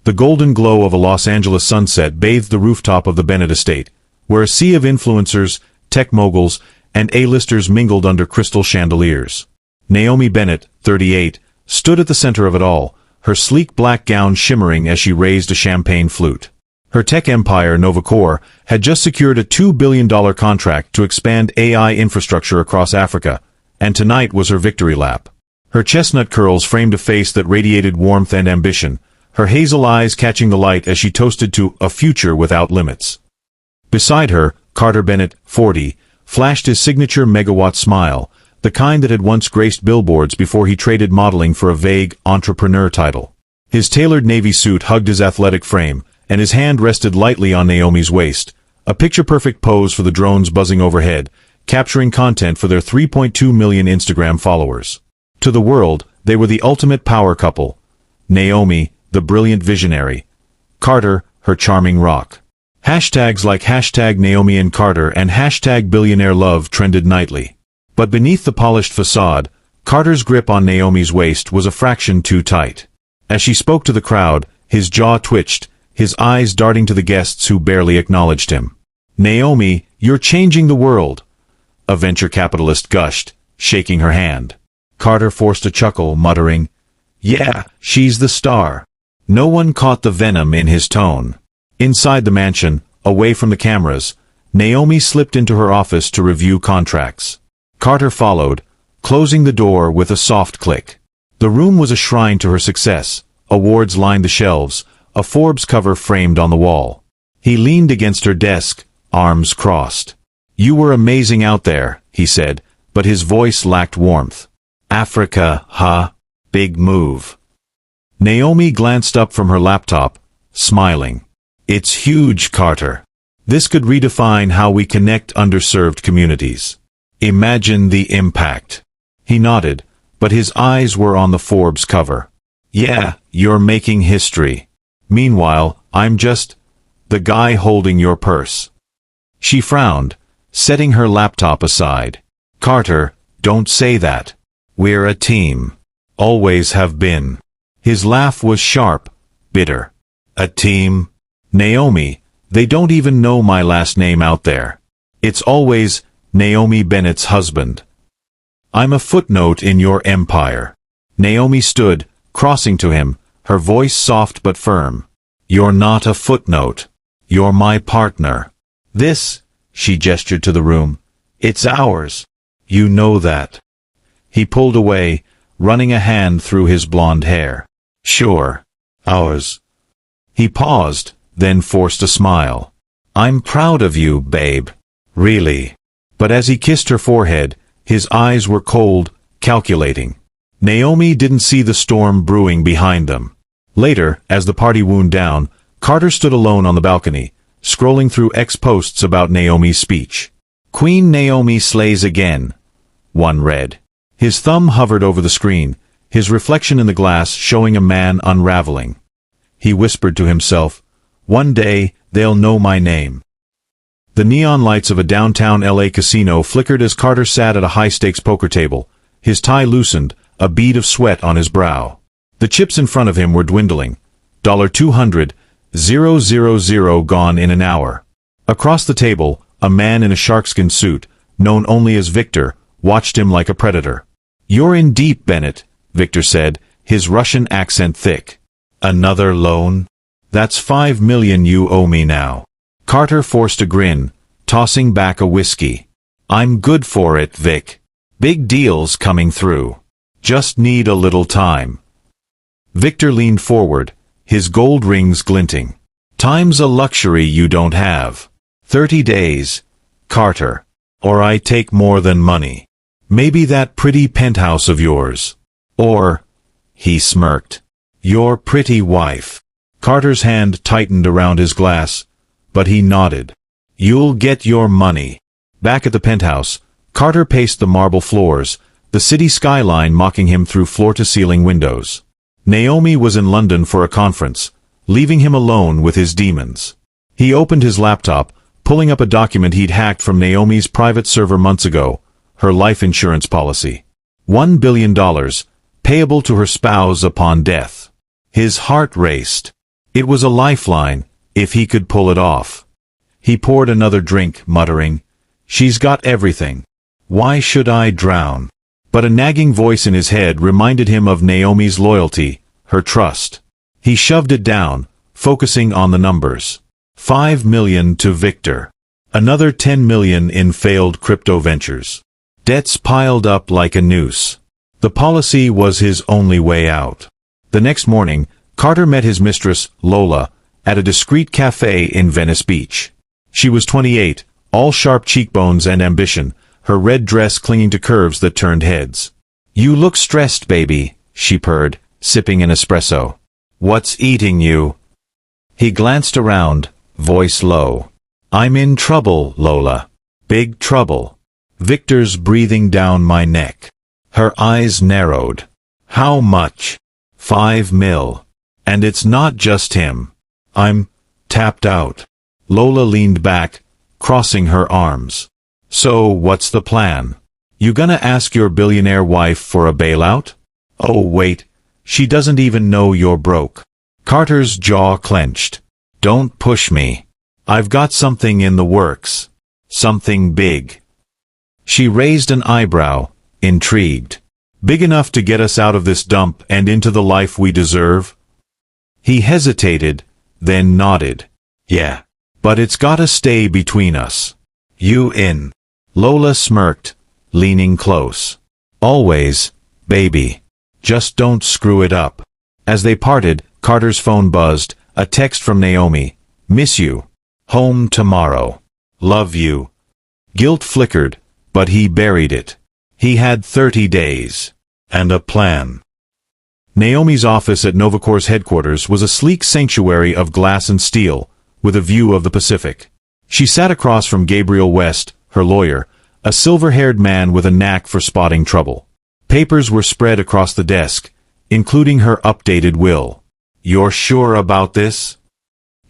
The golden glow of a Los Angeles sunset bathed the rooftop of the Bennett estate, where a sea of influencers, tech moguls, and A-listers mingled under crystal chandeliers. Naomi Bennett, 38, stood at the center of it all, her sleek black gown shimmering as she raised a champagne flute. Her tech empire, Novacore, had just secured a $2 billion contract to expand AI infrastructure across Africa, and tonight was her victory lap. Her chestnut curls framed a face that radiated warmth and ambition, her hazel eyes catching the light as she toasted to a future without limits. Beside her, Carter Bennett, 40, flashed his signature megawatt smile, the kind that had once graced billboards before he traded modeling for a vague entrepreneur title. His tailored navy suit hugged his athletic frame, and his hand rested lightly on Naomi's waist, a picture-perfect pose for the drones buzzing overhead, capturing content for their 3.2 million Instagram followers. To the world, they were the ultimate power couple. Naomi, the brilliant visionary. Carter, her charming rock. Hashtags like hashtag Naomi and Carter and hashtag Billionaire love trended nightly. But beneath the polished facade, Carter's grip on Naomi's waist was a fraction too tight. As she spoke to the crowd, his jaw twitched, his eyes darting to the guests who barely acknowledged him. "Naomi, you're changing the world," a venture capitalist gushed, shaking her hand. Carter forced a chuckle, muttering, "Yeah, she's the star." No one caught the venom in his tone. Inside the mansion, away from the cameras, Naomi slipped into her office to review contracts. Carter followed, closing the door with a soft click. The room was a shrine to her success. Awards lined the shelves, a Forbes cover framed on the wall. He leaned against her desk, arms crossed. "You were amazing out there," he said, but his voice lacked warmth. "Africa, huh? Big move." Naomi glanced up from her laptop, smiling. "It's huge, Carter. This could redefine how we connect underserved communities. Imagine the impact." He nodded, but his eyes were on the Forbes cover. "Yeah, you're making history. Meanwhile, I'm just the guy holding your purse." She frowned, setting her laptop aside. "Carter, don't say that. We're a team. Always have been." His laugh was sharp, bitter. "A team? Naomi, they don't even know my last name out there. It's always Naomi Bennett's husband. I'm a footnote in your empire." Naomi stood, crossing to him, her voice soft but firm. "You're not a footnote. You're my partner. This," she gestured to the room, "it's ours. You know that." He pulled away, running a hand through his blonde hair. "Sure. Ours." He paused, then forced a smile. "I'm proud of you, babe. Really." But as he kissed her forehead, his eyes were cold, calculating. Naomi didn't see the storm brewing behind them. Later, as the party wound down, Carter stood alone on the balcony, scrolling through X posts about Naomi's speech. "Queen Naomi slays again," one read. His thumb hovered over the screen, his reflection in the glass showing a man unraveling. He whispered to himself, "One day, they'll know my name." The neon lights of a downtown LA casino flickered as Carter sat at a high-stakes poker table, his tie loosened, a bead of sweat on his brow. The chips in front of him were dwindling. $200,000 gone in an hour. Across the table, a man in a sharkskin suit, known only as Victor, watched him like a predator. "You're in deep, Bennett," Victor said, his Russian accent thick. "Another loan? That's $5 million you owe me now." Carter forced a grin, tossing back a whiskey. "I'm good for it, Vic. Big deals coming through. Just need a little time." Victor leaned forward, his gold rings glinting. "Time's a luxury you don't have. 30 days, Carter. Or I take more than money. Maybe that pretty penthouse of yours. Or," he smirked, "your pretty wife." Carter's hand tightened around his glass, but he nodded. "You'll get your money." Back at the penthouse, Carter paced the marble floors, the city skyline mocking him through floor-to-ceiling windows. Naomi was in London for a conference, leaving him alone with his demons. He opened his laptop, pulling up a document he'd hacked from Naomi's private server months ago, her life insurance policy. $1 billion, payable to her spouse upon death. His heart raced. It was a lifeline, if he could pull it off. He poured another drink, muttering, "She's got everything. Why should I drown?" But a nagging voice in his head reminded him of Naomi's loyalty, her trust. He shoved it down, focusing on the numbers. 5 million to Victor. Another 10 million in failed crypto ventures. Debts piled up like a noose. The policy was his only way out. The next morning, Carter met his mistress, Lola, at a discreet cafe in Venice Beach. She was 28, all sharp cheekbones and ambition, her red dress clinging to curves that turned heads. "You look stressed, baby," she purred, sipping an espresso. "What's eating you?" He glanced around, voice low. "I'm in trouble, Lola. Big trouble. Victor's breathing down my neck." Her eyes narrowed. "How much?" 5 mil. "And it's not just him. I'm tapped out." Lola leaned back, crossing her arms. "So what's the plan? You gonna ask your billionaire wife for a bailout?" "Oh wait, she doesn't even know you're broke." Carter's jaw clenched. "Don't push me. I've got something in the works. Something big." She raised an eyebrow, intrigued. "Big enough to get us out of this dump and into the life we deserve?" He hesitated, then nodded. "Yeah. But it's gotta stay between us. You in?" Lola smirked, leaning close. "Always, baby. Just don't screw it up." As they parted, Carter's phone buzzed, a text from Naomi. "Miss you. Home tomorrow. Love you." Guilt flickered, but he buried it. He had 30 days. And a plan. Naomi's office at Novacore's headquarters was a sleek sanctuary of glass and steel, with a view of the Pacific. She sat across from Gabriel West, her lawyer, a silver-haired man with a knack for spotting trouble. Papers were spread across the desk, including her updated will. "You're sure about this?"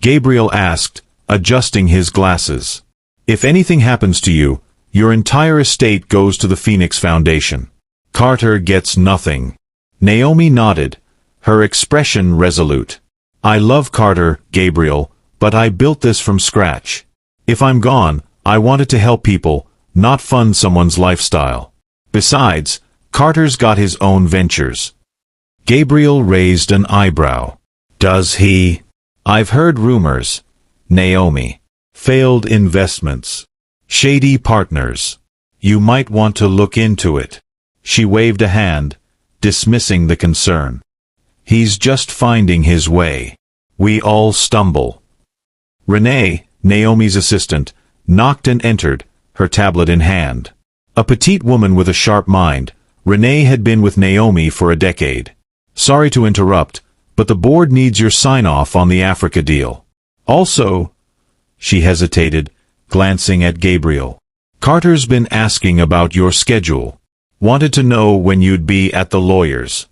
Gabriel asked, adjusting his glasses. "If anything happens to you, your entire estate goes to the Phoenix Foundation. Carter gets nothing." Naomi nodded, her expression resolute. "I love Carter, Gabriel, but I built this from scratch. If I'm gone, I wanted to help people, not fund someone's lifestyle. Besides, Carter's got his own ventures." Gabriel raised an eyebrow. "Does he?" "I've heard rumors." Naomi. "Failed investments. Shady partners. You might want to look into it." She waved a hand, dismissing the concern. "He's just finding his way. We all stumble." Renee, Naomi's assistant, knocked and entered, her tablet in hand. A petite woman with a sharp mind, Renee had been with Naomi for a decade. "Sorry to interrupt, but the board needs your sign-off on the Africa deal. Also," she hesitated, glancing at Gabriel, "Carter's been asking about your schedule. Wanted to know when you'd be at the lawyer's."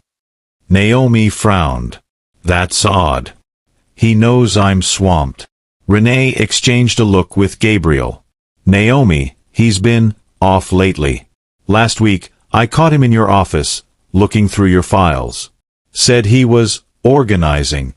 Naomi frowned. "That's odd. He knows I'm swamped." Renee exchanged a look with Gabriel. "Naomi, he's been off lately. Last week, I caught him in your office, looking through your files. Said he was organizing."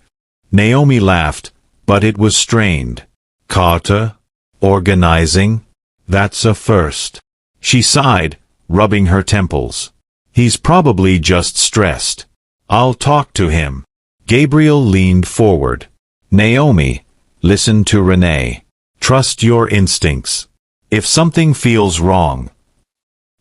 Naomi laughed, but it was strained. "Carter? Organizing? That's a first." She sighed, rubbing her temples. "He's probably just stressed. I'll talk to him." Gabriel leaned forward. "Naomi, listen to Renee. Trust your instincts. If something feels wrong."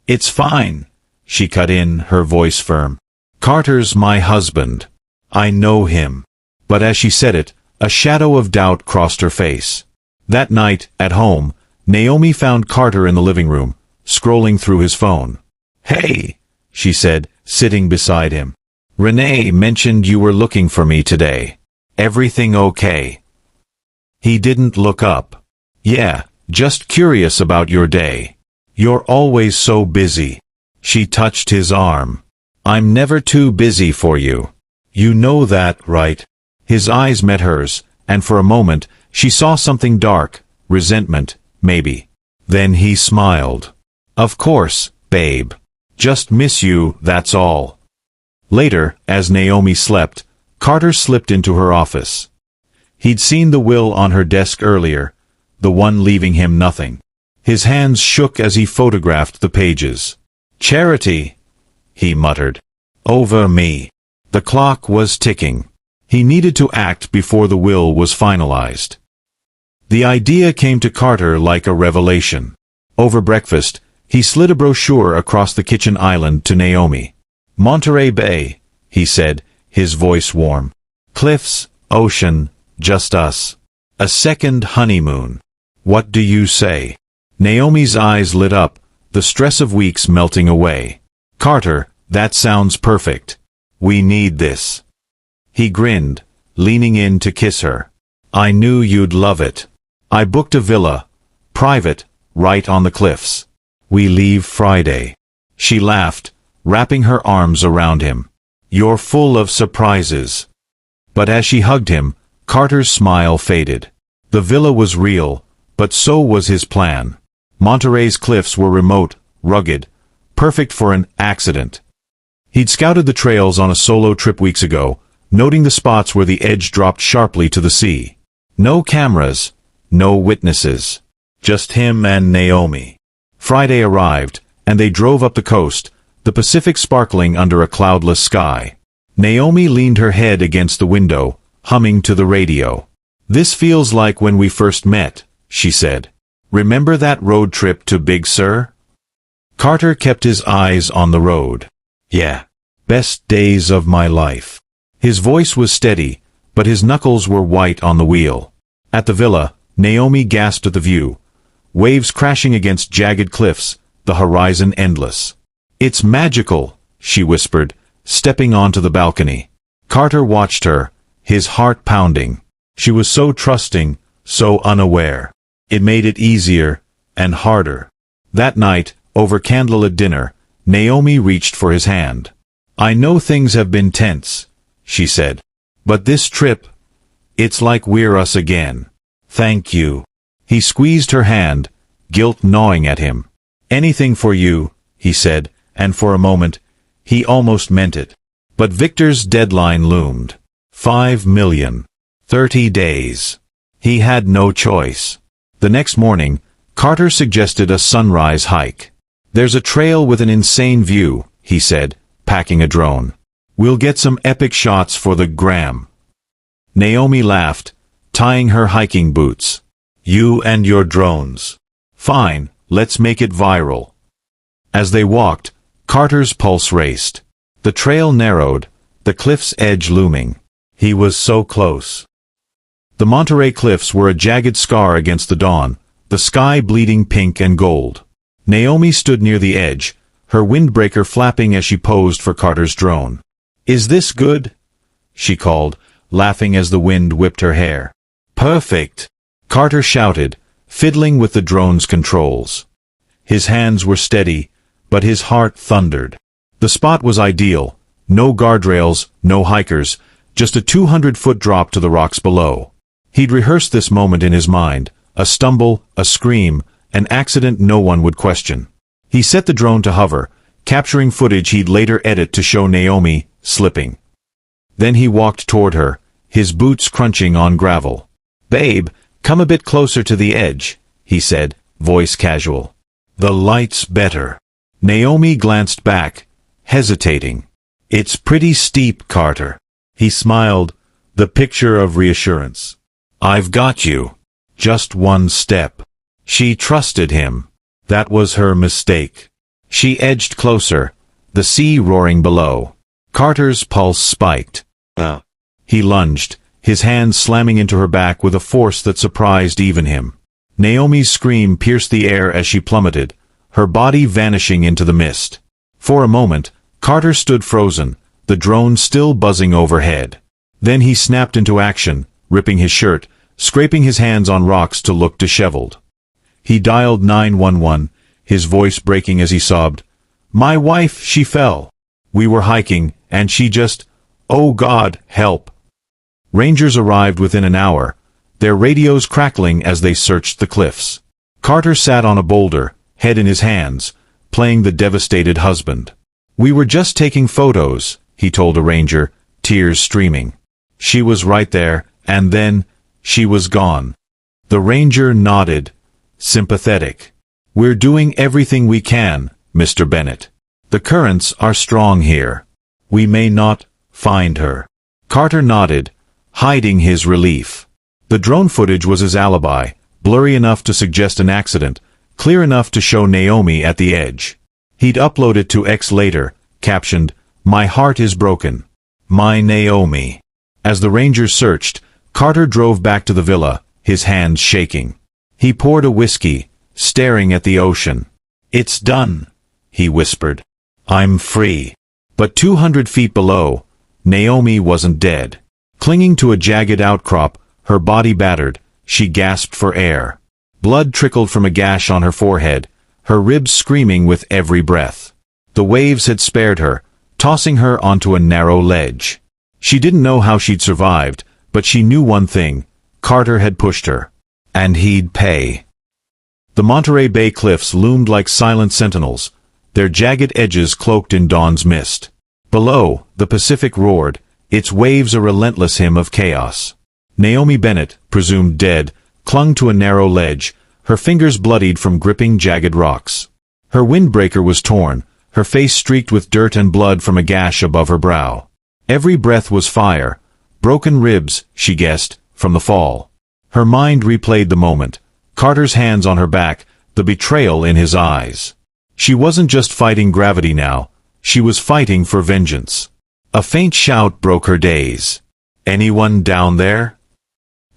"It's fine," she cut in, her voice firm. "Carter's my husband. I know him." But as she said it, a shadow of doubt crossed her face. That night, at home, Naomi found Carter in the living room, scrolling through his phone. "Hey," she said, sitting beside him. "Renee mentioned you were looking for me today. Everything okay?" He didn't look up. "Yeah, just curious about your day. You're always so busy." She touched his arm. "I'm never too busy for you. You know that, right?" His eyes met hers, and for a moment, she saw something dark, resentment, maybe. Then he smiled. "Of course, babe. Just miss you, that's all." Later, as Naomi slept, Carter slipped into her office. He'd seen the will on her desk earlier, the one leaving him nothing. His hands shook as he photographed the pages. "Charity," he muttered. "Over me." The clock was ticking. He needed to act before the will was finalized. The idea came to Carter like a revelation. Over breakfast, he slid a brochure across the kitchen island to Naomi. "Monterey Bay," he said, his voice warm. "Cliffs, ocean, just us. A second honeymoon. What do you say?" Naomi's eyes lit up, the stress of weeks melting away. "Carter, that sounds perfect. We need this." He grinned, leaning in to kiss her. "I knew you'd love it. I booked a villa, private, right on the cliffs. We leave Friday." She laughed, wrapping her arms around him. "You're full of surprises." But as she hugged him, Carter's smile faded. The villa was real, but so was his plan. Monterey's cliffs were remote, rugged, perfect for an accident. He'd scouted the trails on a solo trip weeks ago, noting the spots where the edge dropped sharply to the sea. No cameras, no witnesses. Just him and Naomi. Friday arrived, and they drove up the coast, the Pacific sparkling under a cloudless sky. Naomi leaned her head against the window, humming to the radio. "This feels like when we first met," she said. "Remember that road trip to Big Sur?" Carter kept his eyes on the road. "Yeah. Best days of my life." His voice was steady, but his knuckles were white on the wheel. At the villa, Naomi gasped at the view. Waves crashing against jagged cliffs, the horizon endless. "It's magical," she whispered, stepping onto the balcony. Carter watched her, his heart pounding. She was so trusting, so unaware. It made it easier, and harder. That night, over candlelit dinner, Naomi reached for his hand. "I know things have been tense," she said. "But this trip, it's like we're us again. Thank you." He squeezed her hand, guilt gnawing at him. "Anything for you," he said, and for a moment, he almost meant it. But Victor's deadline loomed. 5 million. 30 days. He had no choice. The next morning, Carter suggested a sunrise hike. "There's a trail with an insane view," he said, packing a drone. "We'll get some epic shots for the gram." Naomi laughed, tying her hiking boots. "You and your drones. Fine, let's make it viral." As they walked, Carter's pulse raced. The trail narrowed, the cliff's edge looming. He was so close. The Monterey Cliffs were a jagged scar against the dawn, the sky bleeding pink and gold. Naomi stood near the edge, her windbreaker flapping as she posed for Carter's drone. "Is this good?" she called, laughing as the wind whipped her hair. "Perfect!" Carter shouted, fiddling with the drone's controls. His hands were steady, but his heart thundered. The spot was ideal. No guardrails, no hikers, just a 200-foot drop to the rocks below. He'd rehearsed this moment in his mind, a stumble, a scream, an accident no one would question. He set the drone to hover, capturing footage he'd later edit to show Naomi, slipping. Then he walked toward her, his boots crunching on gravel. "Babe, come a bit closer to the edge," he said, voice casual. "The light's better." Naomi glanced back, hesitating. "It's pretty steep, Carter." He smiled, the picture of reassurance. "I've got you. Just one step." She trusted him. That was her mistake. She edged closer, the sea roaring below. Carter's pulse spiked. He lunged, his hands slamming into her back with a force that surprised even him. Naomi's scream pierced the air as she plummeted, her body vanishing into the mist. For a moment, Carter stood frozen, the drone still buzzing overhead. Then he snapped into action, ripping his shirt, scraping his hands on rocks to look disheveled. He dialed 911, his voice breaking as he sobbed. "My wife, she fell. We were hiking, and she just... Oh God, help." Rangers arrived within an hour, their radios crackling as they searched the cliffs. Carter sat on a boulder, head in his hands, playing the devastated husband. "We were just taking photos," he told a ranger, tears streaming. "She was right there, and then She was gone. The ranger nodded, sympathetic. "We're doing everything we can, Mr. Bennett. The currents are strong here. We may not find her." Carter nodded, hiding his relief. The drone footage was his alibi, blurry enough to suggest an accident, clear enough to show Naomi at the edge. He'd upload it to X later, captioned, "My heart is broken. My Naomi." As the Rangers searched, Carter drove back to the villa, his hands shaking. He poured a whiskey, staring at the ocean. "It's done," he whispered. "I'm free." But 200 feet below, Naomi wasn't dead. Clinging to a jagged outcrop, her body battered, she gasped for air. Blood trickled from a gash on her forehead, her ribs screaming with every breath. The waves had spared her, tossing her onto a narrow ledge. She didn't know how she'd survived, but she knew one thing: Carter had pushed her. And he'd pay. The Monterey Bay cliffs loomed like silent sentinels, their jagged edges cloaked in dawn's mist. Below, the Pacific roared, its waves a relentless hymn of chaos. Naomi Bennett, presumed dead, clung to a narrow ledge, her fingers bloodied from gripping jagged rocks. Her windbreaker was torn, her face streaked with dirt and blood from a gash above her brow. Every breath was fire, broken ribs, she guessed, from the fall. Her mind replayed the moment, Carter's hands on her back, the betrayal in his eyes. She wasn't just fighting gravity now, she was fighting for vengeance. A faint shout broke her daze. "Anyone down there?"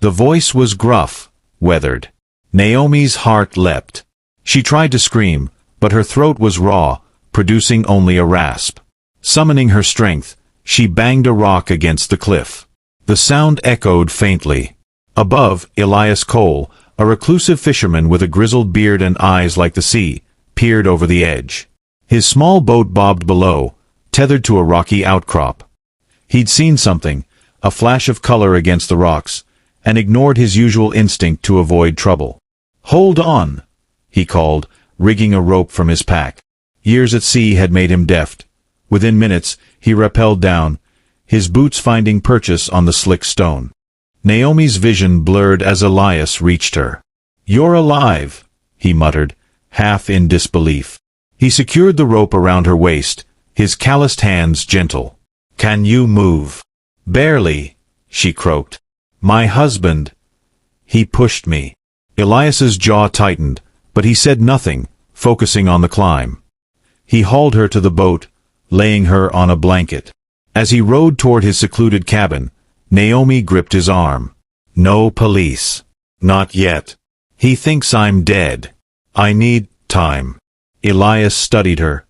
The voice was gruff, weathered. Naomi's heart leapt. She tried to scream, but her throat was raw, producing only a rasp. Summoning her strength, she banged a rock against the cliff. The sound echoed faintly. Above, Elias Cole, a reclusive fisherman with a grizzled beard and eyes like the sea, peered over the edge. His small boat bobbed below, tethered to a rocky outcrop. He'd seen something, a flash of color against the rocks, and ignored his usual instinct to avoid trouble. "Hold on," he called, rigging a rope from his pack. Years at sea had made him deft. Within minutes, he rappelled down, his boots finding purchase on the slick stone. Naomi's vision blurred as Elias reached her. "You're alive," he muttered, half in disbelief. He secured the rope around her waist, his calloused hands gentle. "Can you move?" "Barely," she croaked. "My husband." "He pushed me." Elias's jaw tightened, but he said nothing, focusing on the climb. He hauled her to the boat, laying her on a blanket. As he rowed toward his secluded cabin, Naomi gripped his arm. "No police. Not yet. He thinks I'm dead. I need time." Elias studied her,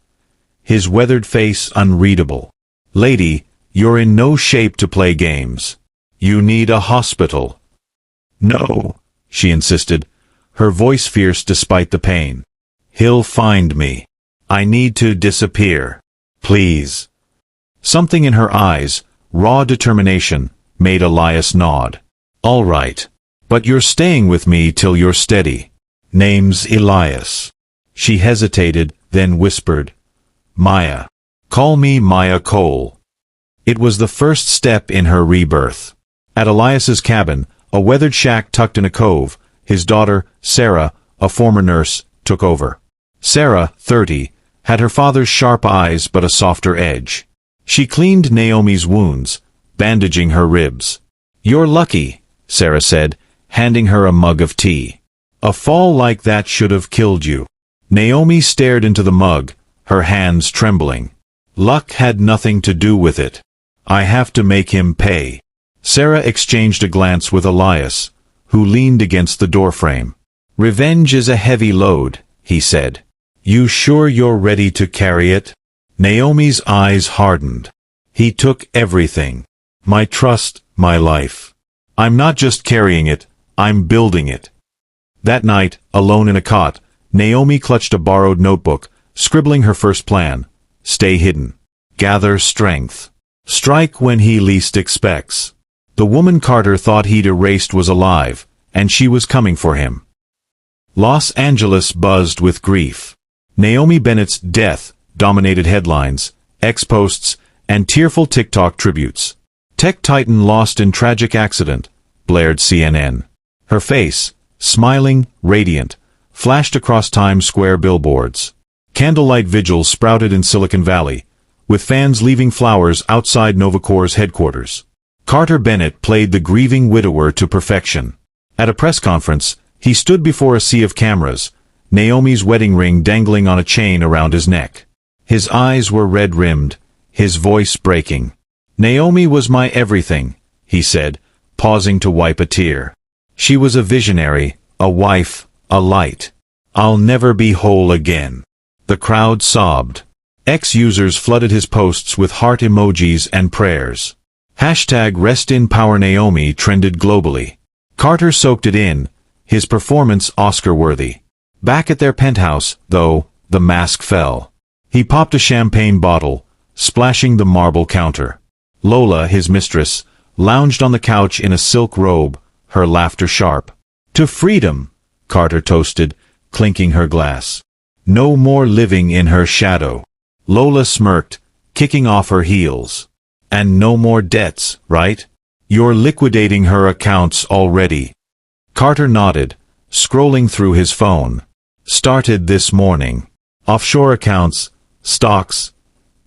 his weathered face unreadable. "Lady, you're in no shape to play games. You need a hospital." "No," she insisted, her voice fierce despite the pain. "He'll find me. I need to disappear. Please." Something in her eyes, raw determination, made Elias nod. "All right. But you're staying with me till you're steady. Name's Elias." She hesitated, then whispered, "Maya. Call me Maya Cole." It was the first step in her rebirth. At Elias's cabin, a weathered shack tucked in a cove, his daughter, Sarah, a former nurse, took over. Sarah, 30, had her father's sharp eyes but a softer edge. She cleaned Naomi's wounds, bandaging her ribs. "You're lucky," Sarah said, handing her a mug of tea. "A fall like that should have killed you." Naomi stared into the mug, her hands trembling. "Luck had nothing to do with it. I have to make him pay." Sarah exchanged a glance with Elias, who leaned against the doorframe. "Revenge is a heavy load," he said. "You sure you're ready to carry it?" Naomi's eyes hardened. "He took everything. My trust, my life. I'm not just carrying it, I'm building it." That night, alone in a cot, Naomi clutched a borrowed notebook, scribbling her first plan. Stay hidden. Gather strength. Strike when he least expects. The woman Carter thought he'd erased was alive, and she was coming for him. Los Angeles buzzed with grief. Naomi Bennett's death dominated headlines, X posts, and tearful TikTok tributes. Tech titan lost in tragic accident. blared CNN. Her face, smiling, radiant, flashed across Times Square billboards. Candlelight vigils sprouted in Silicon Valley, with fans leaving flowers outside Novacore's headquarters. Carter Bennett played the grieving widower to perfection. At a press conference, he stood before a sea of cameras, Naomi's wedding ring dangling on a chain around his neck. His eyes were red-rimmed, his voice breaking. "Naomi was my everything," he said, pausing to wipe a tear. "She was a visionary, a wife, a light. I'll never be whole again." The crowd sobbed. Ex-users flooded his posts with heart emojis and prayers. #RestInPowerNaomi trended globally. Carter soaked it in, his performance Oscar-worthy. Back at their penthouse, though, the mask fell. He popped a champagne bottle, splashing the marble counter. Lola, his mistress, lounged on the couch in a silk robe, her laughter sharp. "To freedom," Carter toasted, clinking her glass. "No more living in her shadow." Lola smirked, kicking off her heels. "And no more debts, right? You're liquidating her accounts already." Carter nodded, scrolling through his phone. "Started this morning. Offshore accounts, stocks,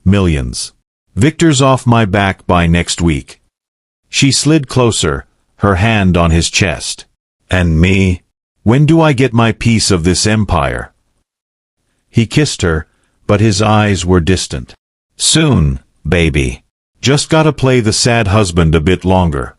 millions. Victor's off my back by next week." She slid closer, her hand on his chest. "And me? When do I get my piece of this empire?" He kissed her, but his eyes were distant. "Soon, baby. Just gotta play the sad husband a bit longer."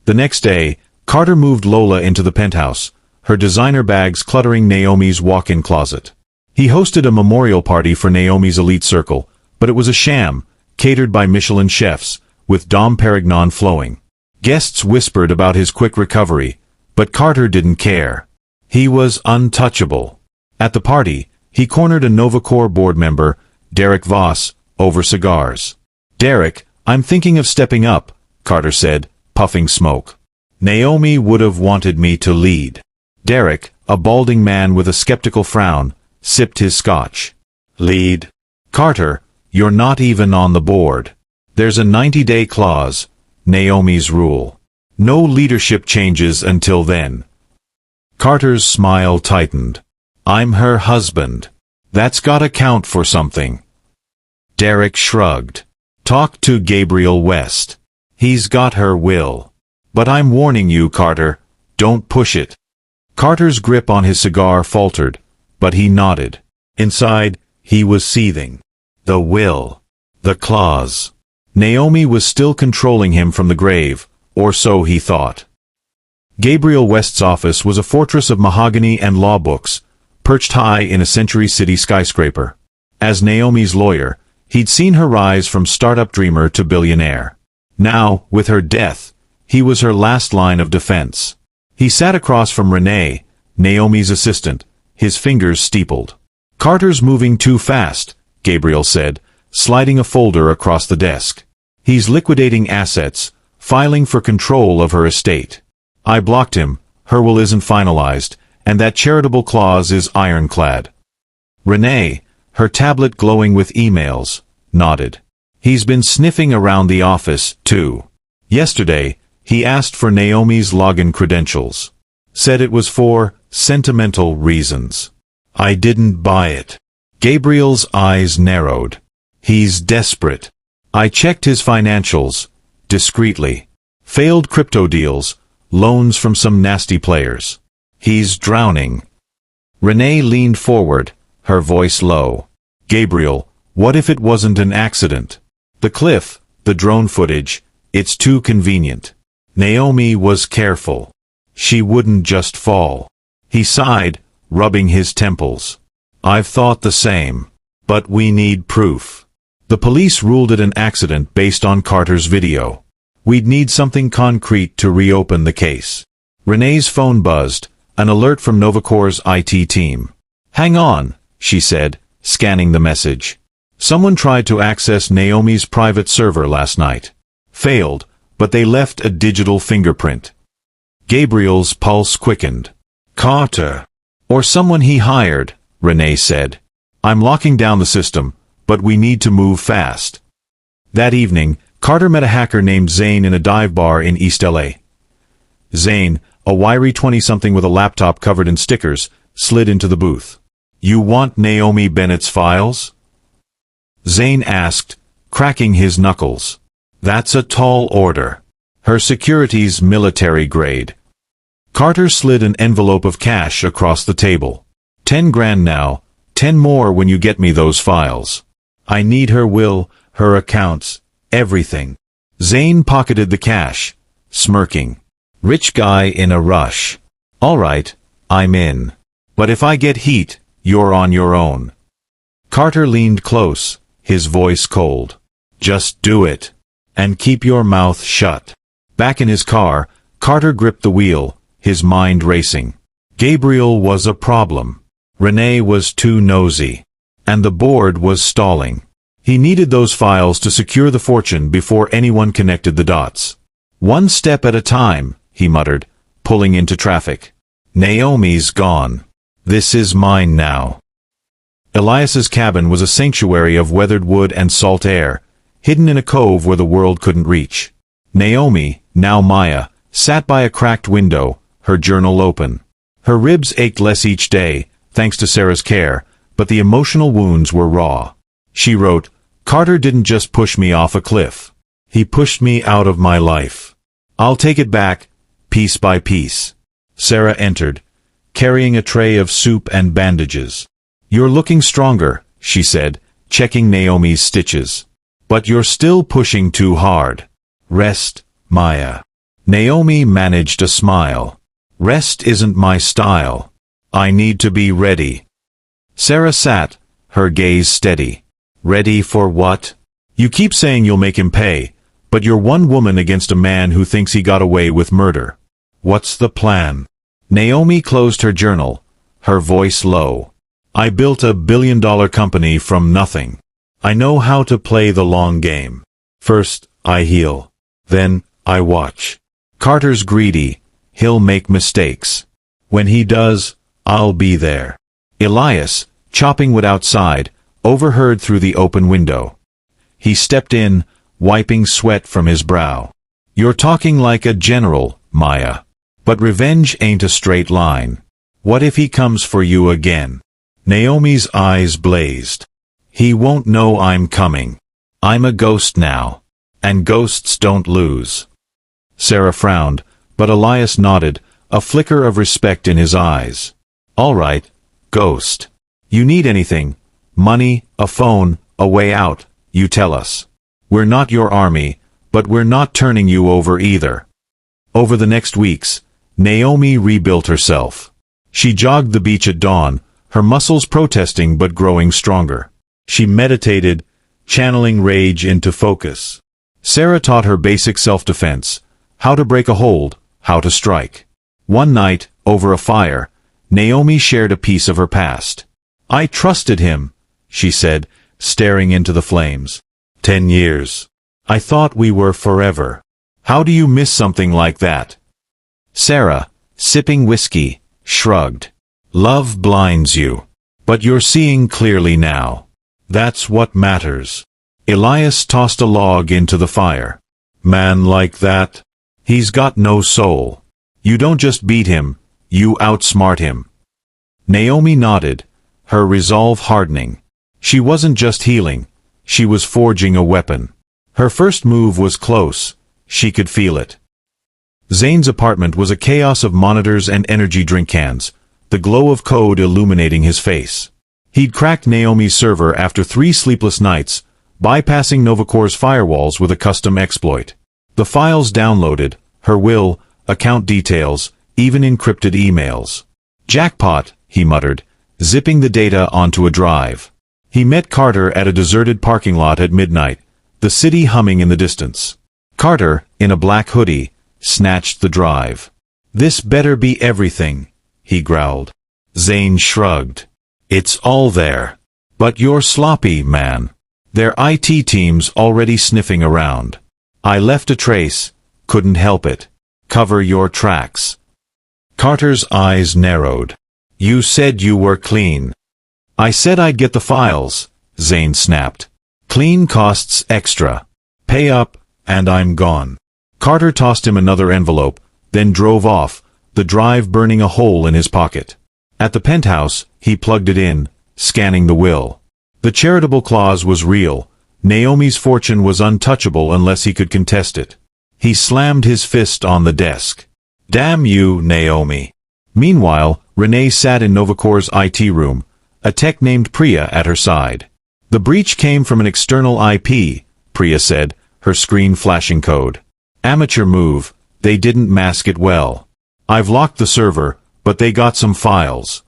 The next day, Carter moved Lola into the penthouse, her designer bags cluttering Naomi's walk-in closet. He hosted a memorial party for Naomi's elite circle, but it was a sham, catered by Michelin chefs, with Dom Perignon flowing. Guests whispered about his quick recovery, but Carter didn't care. He was untouchable. At the party, he cornered a Novacore board member, Derek Voss, over cigars. "Derek, I'm thinking of stepping up," Carter said, puffing smoke. "Naomi would have wanted me to lead." Derek, a balding man with a skeptical frown, sipped his scotch. "Lead? Carter, you're not even on the board. There's a 90-day clause, Naomi's rule. No leadership changes until then." Carter's smile tightened. "I'm her husband. That's gotta count for something." Derek shrugged. "Talk to Gabriel West. He's got her will. But I'm warning you, Carter, don't push it." Carter's grip on his cigar faltered, but he nodded. Inside, he was seething. The will. The clause. Naomi was still controlling him from the grave, or so he thought. Gabriel West's office was a fortress of mahogany and law books, perched high in a Century City skyscraper. As Naomi's lawyer, he'd seen her rise from startup dreamer to billionaire. Now, with her death, he was her last line of defense. He sat across from Renee, Naomi's assistant, his fingers steepled. "Carter's moving too fast," Gabriel said, sliding a folder across the desk. "He's liquidating assets, filing for control of her estate. I blocked him, her will isn't finalized, and that charitable clause is ironclad." Renee, her tablet glowing with emails, nodded. "He's been sniffing around the office, too. Yesterday, he asked for Naomi's login credentials. Said it was for sentimental reasons. I didn't buy it." Gabriel's eyes narrowed. "He's desperate. I checked his financials, discreetly. Failed crypto deals, loans from some nasty players. He's drowning." Renee leaned forward, her voice low. "Gabriel, what if it wasn't an accident? The cliff, the drone footage, it's too convenient. Naomi was careful. She wouldn't just fall." He sighed, rubbing his temples. "I've thought the same. But we need proof. The police ruled it an accident based on Carter's video. We'd need something concrete to reopen the case." Renee's phone buzzed, an alert from Novacore's IT team. "Hang on," she said, scanning the message. "Someone tried to access Naomi's private server last night. Failed, but they left a digital fingerprint." Gabriel's pulse quickened. "Carter. Or someone he hired," Renee said. "I'm locking down the system, but we need to move fast." That evening, Carter met a hacker named Zane in a dive bar in East LA. Zane, a wiry 20-something with a laptop covered in stickers, slid into the booth. "You want Naomi Bennett's files?" Zane asked, cracking his knuckles. "That's a tall order. Her security's military grade." Carter slid an envelope of cash across the table. $10,000 now, 10 more when you get me those files. I need her will, her accounts, everything. Zane pocketed the cash, smirking. Rich guy in a rush. All right, I'm in. But if I get heat, you're on your own. Carter leaned close, his voice cold. Just do it. And keep your mouth shut. Back in his car, Carter gripped the wheel, his mind racing. Gabriel was a problem. Renee was too nosy. And the board was stalling. He needed those files to secure the fortune before anyone connected the dots. One step at a time, he muttered, pulling into traffic. Naomi's gone. This is mine now. Elias's cabin was a sanctuary of weathered wood and salt air, hidden in a cove where the world couldn't reach. Naomi, now Maya, sat by a cracked window, her journal open. Her ribs ached less each day, thanks to Sarah's care, but the emotional wounds were raw. She wrote, "Carter didn't just push me off a cliff. He pushed me out of my life. I'll take it back, piece by piece." Sarah entered, carrying a tray of soup and bandages. "You're looking stronger," she said, checking Naomi's stitches. "But you're still pushing too hard. Rest, Maya." Naomi managed a smile. "Rest isn't my style. I need to be ready." Sarah sat, her gaze steady. "Ready for what? You keep saying you'll make him pay, but you're one woman against a man who thinks he got away with murder. What's the plan?" Naomi closed her journal, her voice low. "I built a billion-dollar company from nothing. I know how to play the long game. First, I heal. Then, I watch. Carter's greedy. He'll make mistakes. When he does, I'll be there." Elias, chopping wood outside, overheard through the open window. He stepped in, wiping sweat from his brow. "You're talking like a general, Maya. But revenge ain't a straight line. What if he comes for you again?" Naomi's eyes blazed. "He won't know I'm coming. I'm a ghost now. And ghosts don't lose." Sarah frowned, but Elias nodded, a flicker of respect in his eyes. "All right, ghost. You need anything? Money, a phone, a way out, you tell us. We're not your army, but we're not turning you over either." Over the next weeks, Naomi rebuilt herself. She jogged the beach at dawn, her muscles protesting but growing stronger. She meditated, channeling rage into focus. Sarah taught her basic self-defense, how to break a hold, how to strike. One night, over a fire, Naomi shared a piece of her past. "I trusted him," she said, staring into the flames. 10 years. I thought we were forever. How do you miss something like that?" Sarah, sipping whiskey, shrugged. "Love blinds you. But you're seeing clearly now. That's what matters." Elias tossed a log into the fire. "Man like that? He's got no soul. You don't just beat him, you outsmart him." Naomi nodded, her resolve hardening. She wasn't just healing, she was forging a weapon. Her first move was close, she could feel it. Zane's apartment was a chaos of monitors and energy drink cans, the glow of code illuminating his face. He'd cracked Naomi's server after 3 sleepless nights, bypassing Novacore's firewalls with a custom exploit. The files downloaded, her will, account details, even encrypted emails. "Jackpot," he muttered, zipping the data onto a drive. He met Carter at a deserted parking lot at midnight, the city humming in the distance. Carter, in a black hoodie, snatched the drive. "This better be everything," he growled. Zane shrugged. "It's all there. But you're sloppy, man. Their IT team's already sniffing around. I left a trace, couldn't help it. Cover your tracks." Carter's eyes narrowed. "You said you were clean." "I said I'd get the files," Zane snapped. "Clean costs extra. Pay up, and I'm gone." Carter tossed him another envelope, then drove off, the drive burning a hole in his pocket. At the penthouse, he plugged it in, scanning the will. The charitable clause was real. Naomi's fortune was untouchable unless he could contest it. He slammed his fist on the desk. Damn you, Naomi. Meanwhile, Renee sat in Novacore's IT room, a tech named Priya at her side. The breach came from an external IP, Priya said, her screen flashing code. Amateur move, they didn't mask it well. I've locked the server, but they got some files.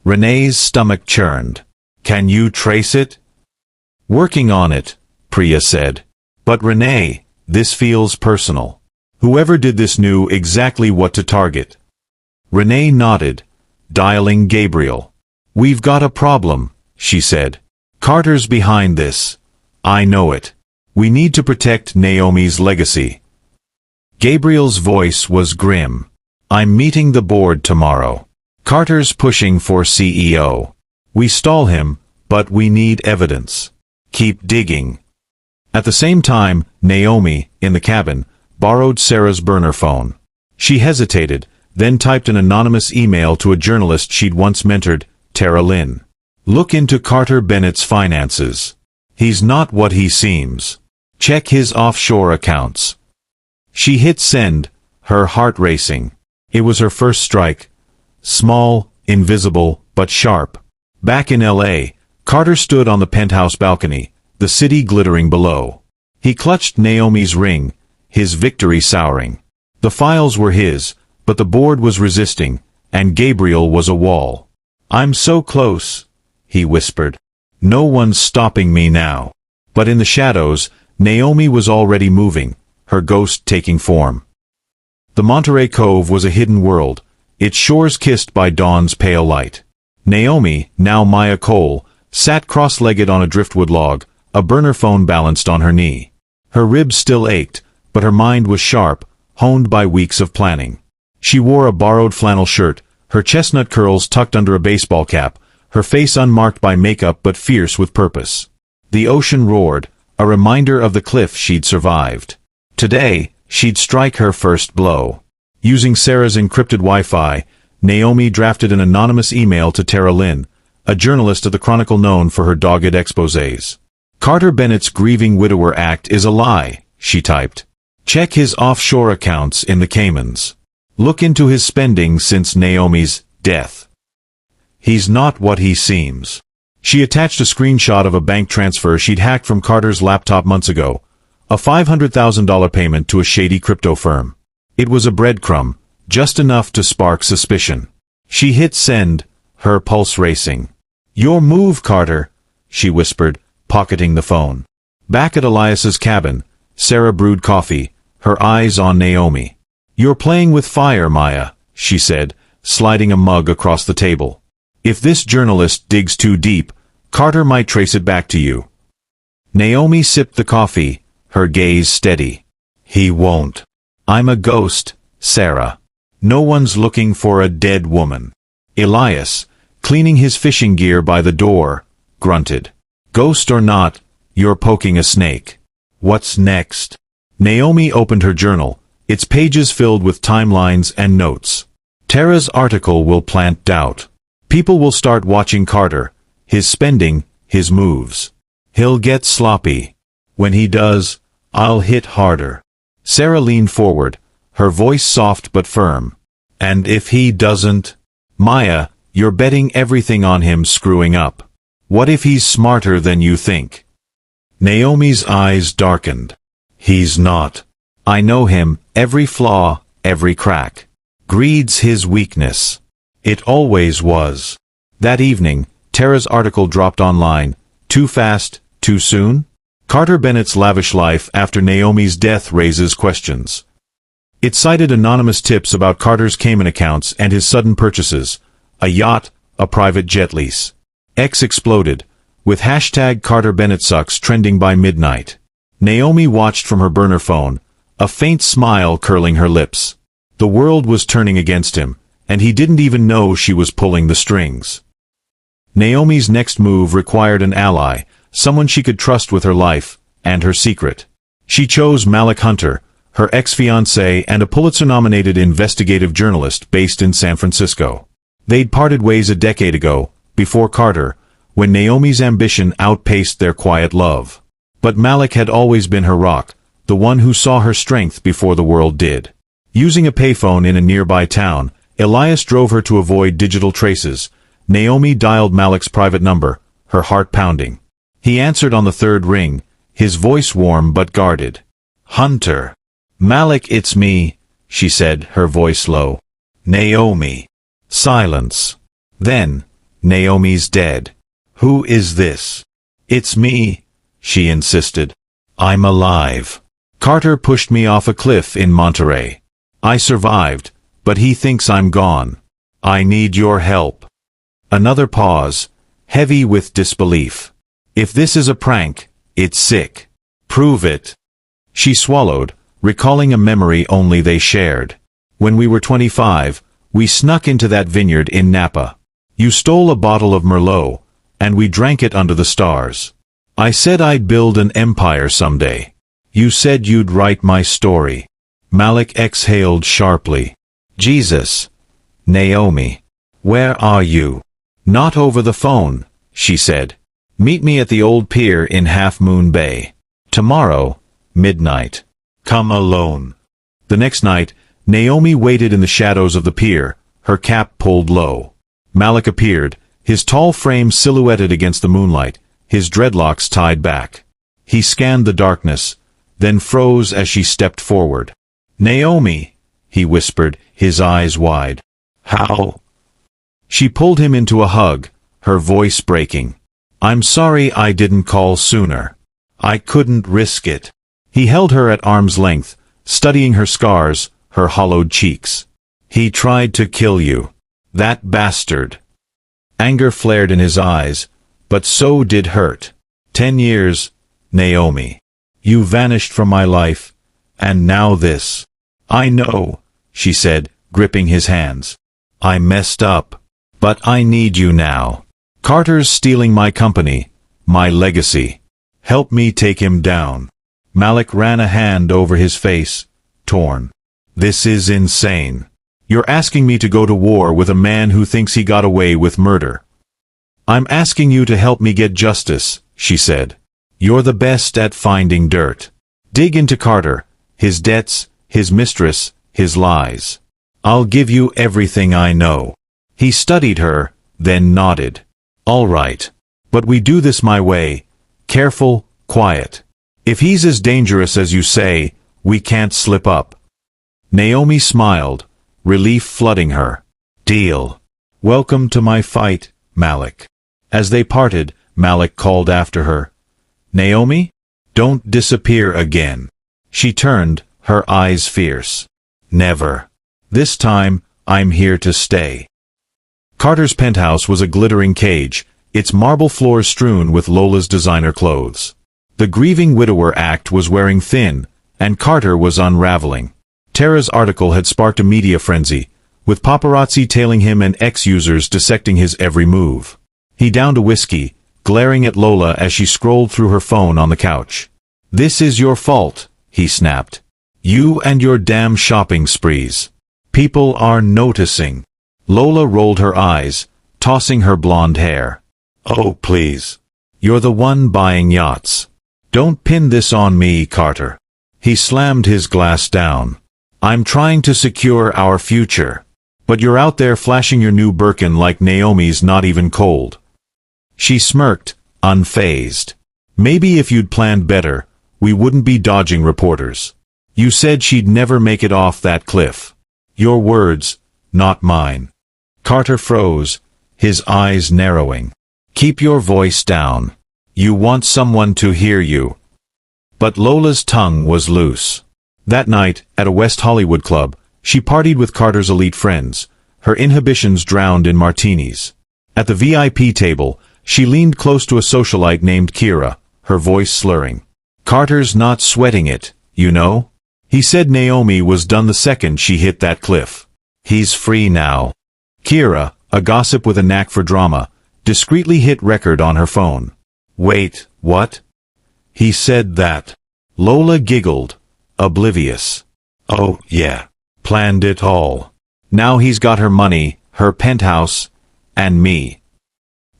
Renee's stomach churned. Can you trace it? Working on it, Priya said. But Renee, this feels personal. Whoever did this knew exactly what to target. Renee nodded, dialing Gabriel. We've got a problem, she said. Carter's behind this. I know it. We need to protect Naomi's legacy. Gabriel's voice was grim. I'm meeting the board tomorrow. Carter's pushing for CEO. We stall him, but we need evidence. Keep digging. At the same time, Naomi, in the cabin, borrowed Sarah's burner phone. She hesitated, then typed an anonymous email to a journalist she'd once mentored, Tara Lynn. Look into Carter Bennett's finances. He's not what he seems. Check his offshore accounts. She hit send, her heart racing. It was her first strike. Small, invisible, but sharp. Back in L.A., Carter stood on the penthouse balcony, the city glittering below. He clutched Naomi's ring, his victory souring. The files were his, but the board was resisting, and Gabriel was a wall. I'm so close, he whispered. No one's stopping me now. But in the shadows, Naomi was already moving, her ghost taking form. The Monterey Cove was a hidden world, its shores kissed by dawn's pale light. Naomi, now Maya Cole, sat cross-legged on a driftwood log, a burner phone balanced on her knee. Her ribs still ached, but her mind was sharp, honed by weeks of planning. She wore a borrowed flannel shirt, her chestnut curls tucked under a baseball cap, her face unmarked by makeup but fierce with purpose. The ocean roared, a reminder of the cliff she'd survived. Today, she'd strike her first blow. Using Sarah's encrypted Wi-Fi, Naomi drafted an anonymous email to Tara Lynn, a journalist of the Chronicle known for her dogged exposés. Carter Bennett's grieving widower act is a lie, she typed. Check his offshore accounts in the Caymans. Look into his spending since Naomi's death. He's not what he seems. She attached a screenshot of a bank transfer she'd hacked from Carter's laptop months ago, a $500,000 payment to a shady crypto firm. It was a breadcrumb, just enough to spark suspicion. She hit send, her pulse racing. Your move, Carter, she whispered, pocketing the phone. Back at Elias's cabin, Sarah brewed coffee, her eyes on Naomi. You're playing with fire, Maya, she said, sliding a mug across the table. If this journalist digs too deep, Carter might trace it back to you. Naomi sipped the coffee, her gaze steady. He won't. I'm a ghost, Sarah. No one's looking for a dead woman. Elias, cleaning his fishing gear by the door, grunted. Ghost or not, you're poking a snake. What's next? Naomi opened her journal, its pages filled with timelines and notes. Tara's article will plant doubt. People will start watching Carter, his spending, his moves. He'll get sloppy. When he does, I'll hit harder. Sarah leaned forward, her voice soft but firm. And if he doesn't? Maya, you're betting everything on him screwing up. What if he's smarter than you think? Naomi's eyes darkened. He's not. I know him, every flaw, every crack. Greed's his weakness. It always was. That evening, Tara's article dropped online. Too fast, too soon? Carter Bennett's lavish life after Naomi's death raises questions. It cited anonymous tips about Carter's Cayman accounts and his sudden purchases, a yacht, a private jet lease. X exploded, with hashtag Carter Bennett sucks trending by midnight. Naomi watched from her burner phone, a faint smile curling her lips. The world was turning against him, and he didn't even know she was pulling the strings. Naomi's next move required an ally, someone she could trust with her life, and her secret. She chose Malik Hunter, her ex-fiancé and a Pulitzer-nominated investigative journalist based in San Francisco. They'd parted ways a decade ago, before Carter, when Naomi's ambition outpaced their quiet love. But Malik had always been her rock, the one who saw her strength before the world did. Using a payphone in a nearby town, Elias drove her to avoid digital traces. Naomi dialed Malik's private number, her heart pounding. He answered on the third ring, his voice warm but guarded. "Hunter." "Malik, it's me," she said, her voice low. "Naomi." Silence. Then, "Naomi's dead." "Who is this?" "It's me," she insisted. "I'm alive. Carter pushed me off a cliff in Monterey. I survived, but he thinks I'm gone. I need your help." Another pause, heavy with disbelief. "If this is a prank, it's sick. Prove it." She swallowed, recalling a memory only they shared. "When we were 25, we snuck into that vineyard in Napa. You stole a bottle of Merlot, and we drank it under the stars. I said I'd build an empire someday. You said you'd write my story." Malik exhaled sharply. "Jesus. Naomi. Where are you?" "Not over the phone," she said. "Meet me at the old pier in Half Moon Bay. Tomorrow, midnight. Come alone." The next night, Naomi waited in the shadows of the pier, her cap pulled low. Malik appeared, his tall frame silhouetted against the moonlight, his dreadlocks tied back. He scanned the darkness, then froze as she stepped forward. "Naomi," he whispered, his eyes wide. "How?" She pulled him into a hug, her voice breaking. "I'm sorry I didn't call sooner. I couldn't risk it." He held her at arm's length, studying her scars, her hollowed cheeks. "He tried to kill you. That bastard." Anger flared in his eyes, but so did hurt. 10 years, Naomi. You vanished from my life, and now this. "I know," she said, gripping his hands. "I messed up. But I need you now. Carter's stealing my company, my legacy. Help me take him down." Malik ran a hand over his face, torn. "This is insane. You're asking me to go to war with a man who thinks he got away with murder." "I'm asking you to help me get justice," she said. "You're the best at finding dirt. Dig into Carter, his debts, his mistress, his lies. I'll give you everything I know." He studied her, then nodded. "All right. But we do this my way, careful, quiet. If he's as dangerous as you say, we can't slip up." Naomi smiled, relief flooding her. "Deal. Welcome to my fight, Malik." As they parted, Malik called after her. "Naomi? Don't disappear again." She turned, her eyes fierce. "Never. This time, I'm here to stay." Carter's penthouse was a glittering cage, its marble floors strewn with Lola's designer clothes. The grieving widower act was wearing thin, and Carter was unraveling. Tara's article had sparked a media frenzy, with paparazzi tailing him and ex-users dissecting his every move. He downed a whiskey, glaring at Lola as she scrolled through her phone on the couch. "This is your fault," he snapped. "You and your damn shopping sprees. People are noticing." Lola rolled her eyes, tossing her blonde hair. "Oh, please. You're the one buying yachts. Don't pin this on me, Carter." He slammed his glass down. "I'm trying to secure our future. But you're out there flashing your new Birkin like Naomi's not even cold." She smirked, unfazed. "Maybe if you'd planned better, we wouldn't be dodging reporters. You said she'd never make it off that cliff. Your words, not mine." Carter froze, his eyes narrowing. "Keep your voice down. You want someone to hear you." But Lola's tongue was loose. That night, at a West Hollywood club, she partied with Carter's elite friends, her inhibitions drowned in martinis. At the VIP table, she leaned close to a socialite named Kira, her voice slurring. "Carter's not sweating it, you know? He said Naomi was done the second she hit that cliff. He's free now." Kira, a gossip with a knack for drama, discreetly hit record on her phone. "Wait, what?" "He said that." Lola giggled. oblivious. Oh, yeah. Planned it all. Now he's got her money, her penthouse, and me.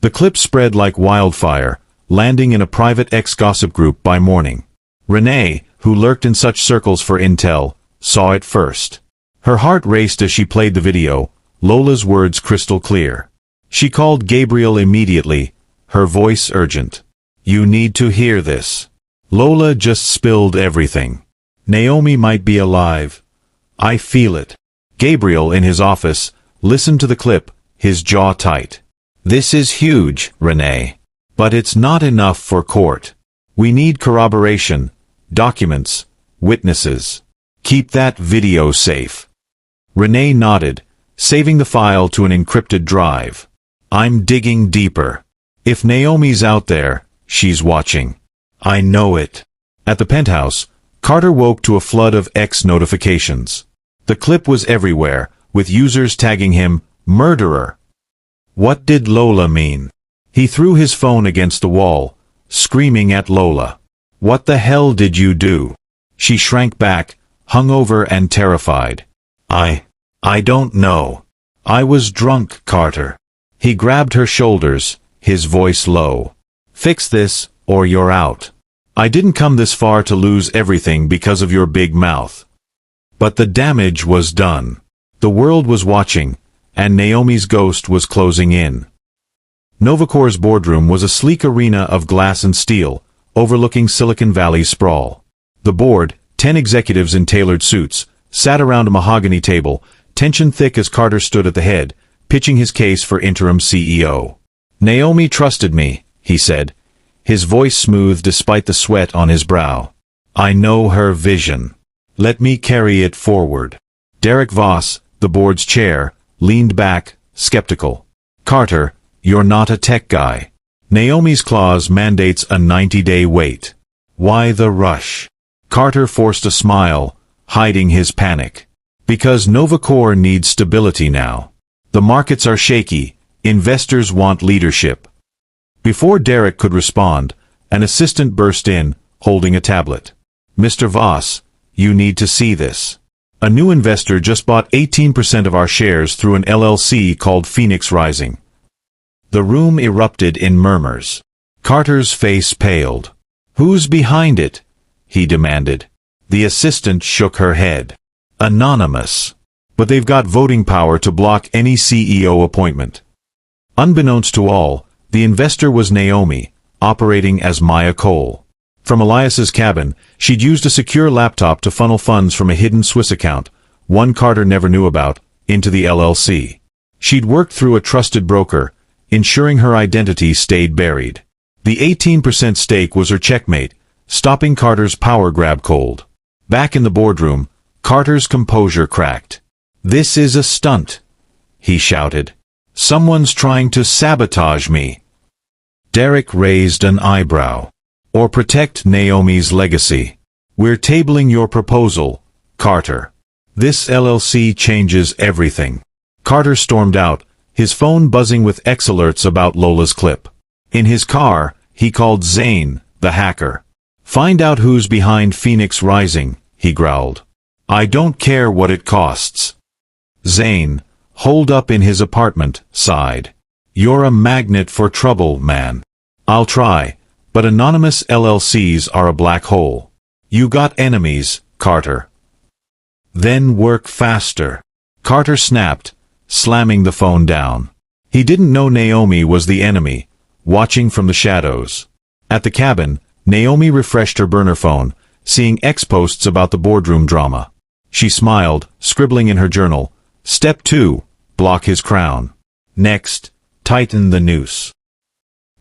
The clip spread like wildfire, landing in a private ex-gossip group by morning. Renee, who lurked in such circles for intel, saw it first. Her heart raced as she played the video, Lola's words crystal clear. She called Gabriel immediately, her voice urgent. You need to hear this. Lola just spilled everything. Naomi might be alive. I feel it. Gabriel, in his office, listened to the clip, his jaw tight. This is huge, Renee. But it's not enough for court. We need corroboration, documents, witnesses. Keep that video safe. Renee nodded, saving the file to an encrypted drive. I'm digging deeper. If Naomi's out there, she's watching. I know it. At the penthouse, Carter woke to a flood of X notifications. The clip was everywhere, with users tagging him, murderer. What did Lola mean? He threw his phone against the wall, screaming at Lola. What the hell did you do? She shrank back, hungover and terrified. I don't know. I was drunk, Carter. He grabbed her shoulders, his voice low. Fix this, or you're out. I didn't come this far to lose everything because of your big mouth. But the damage was done. The world was watching, and Naomi's ghost was closing in. Novacor's boardroom was a sleek arena of glass and steel, overlooking Silicon Valley's sprawl. The board, 10 executives in tailored suits, sat around a mahogany table, tension thick as Carter stood at the head, pitching his case for interim CEO. Naomi trusted me, he said, his voice smooth despite the sweat on his brow. I know her vision. Let me carry it forward. Derek Voss, the board's chair, leaned back, skeptical. Carter, you're not a tech guy. Naomi's clause mandates a 90-day wait. Why the rush? Carter forced a smile, hiding his panic. Because Novacor needs stability now. The markets are shaky, investors want leadership. Before Derek could respond, an assistant burst in, holding a tablet. Mr. Voss, you need to see this. A new investor just bought 18% of our shares through an LLC called Phoenix Rising. The room erupted in murmurs. Carter's face paled. Who's behind it? He demanded. The assistant shook her head. Anonymous. But they've got voting power to block any CEO appointment. Unbeknownst to all, the investor was Naomi, operating as Maya Cole. From Elias's cabin, she'd used a secure laptop to funnel funds from a hidden Swiss account, one Carter never knew about, into the LLC. She'd worked through a trusted broker, ensuring her identity stayed buried. The 18% stake was her checkmate, stopping Carter's power grab cold. Back in the boardroom, Carter's composure cracked. This is a stunt, he shouted. Someone's trying to sabotage me. Derek raised an eyebrow. Or protect Naomi's legacy. We're tabling your proposal, Carter. This LLC changes everything. Carter stormed out, his phone buzzing with X alerts about Lola's clip. In his car, he called Zane, the hacker. Find out who's behind Phoenix Rising, he growled. I don't care what it costs. Zane, holed up in his apartment, sighed. You're a magnet for trouble, man. I'll try, but anonymous LLCs are a black hole. You got enemies, Carter. Then work faster. Carter snapped, slamming the phone down. He didn't know Naomi was the enemy, watching from the shadows. At the cabin, Naomi refreshed her burner phone, seeing X posts about the boardroom drama. She smiled, scribbling in her journal, Step 2, block his crown. Next, tighten the noose.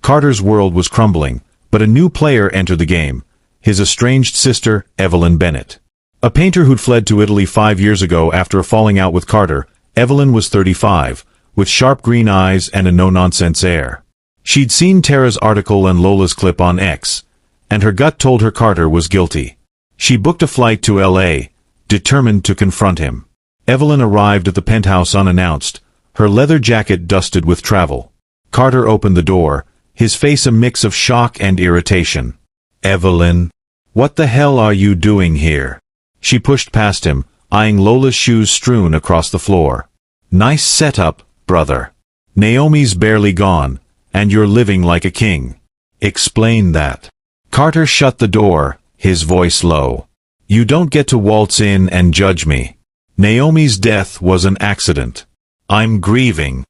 Carter's world was crumbling, but a new player entered the game, his estranged sister, Evelyn Bennett. A painter who'd fled to Italy 5 years ago after a falling out with Carter, Evelyn was 35, with sharp green eyes and a no-nonsense air. She'd seen Tara's article and Lola's clip on X, and her gut told her Carter was guilty. She booked a flight to L.A., determined to confront him. Evelyn arrived at the penthouse unannounced, her leather jacket dusted with travel. Carter opened the door, his face a mix of shock and irritation. Evelyn, what the hell are you doing here? She pushed past him, eyeing Lola's shoes strewn across the floor. Nice setup, brother. Naomi's barely gone, and you're living like a king. Explain that. Carter shut the door, his voice low. You don't get to waltz in and judge me. Naomi's death was an accident. I'm grieving.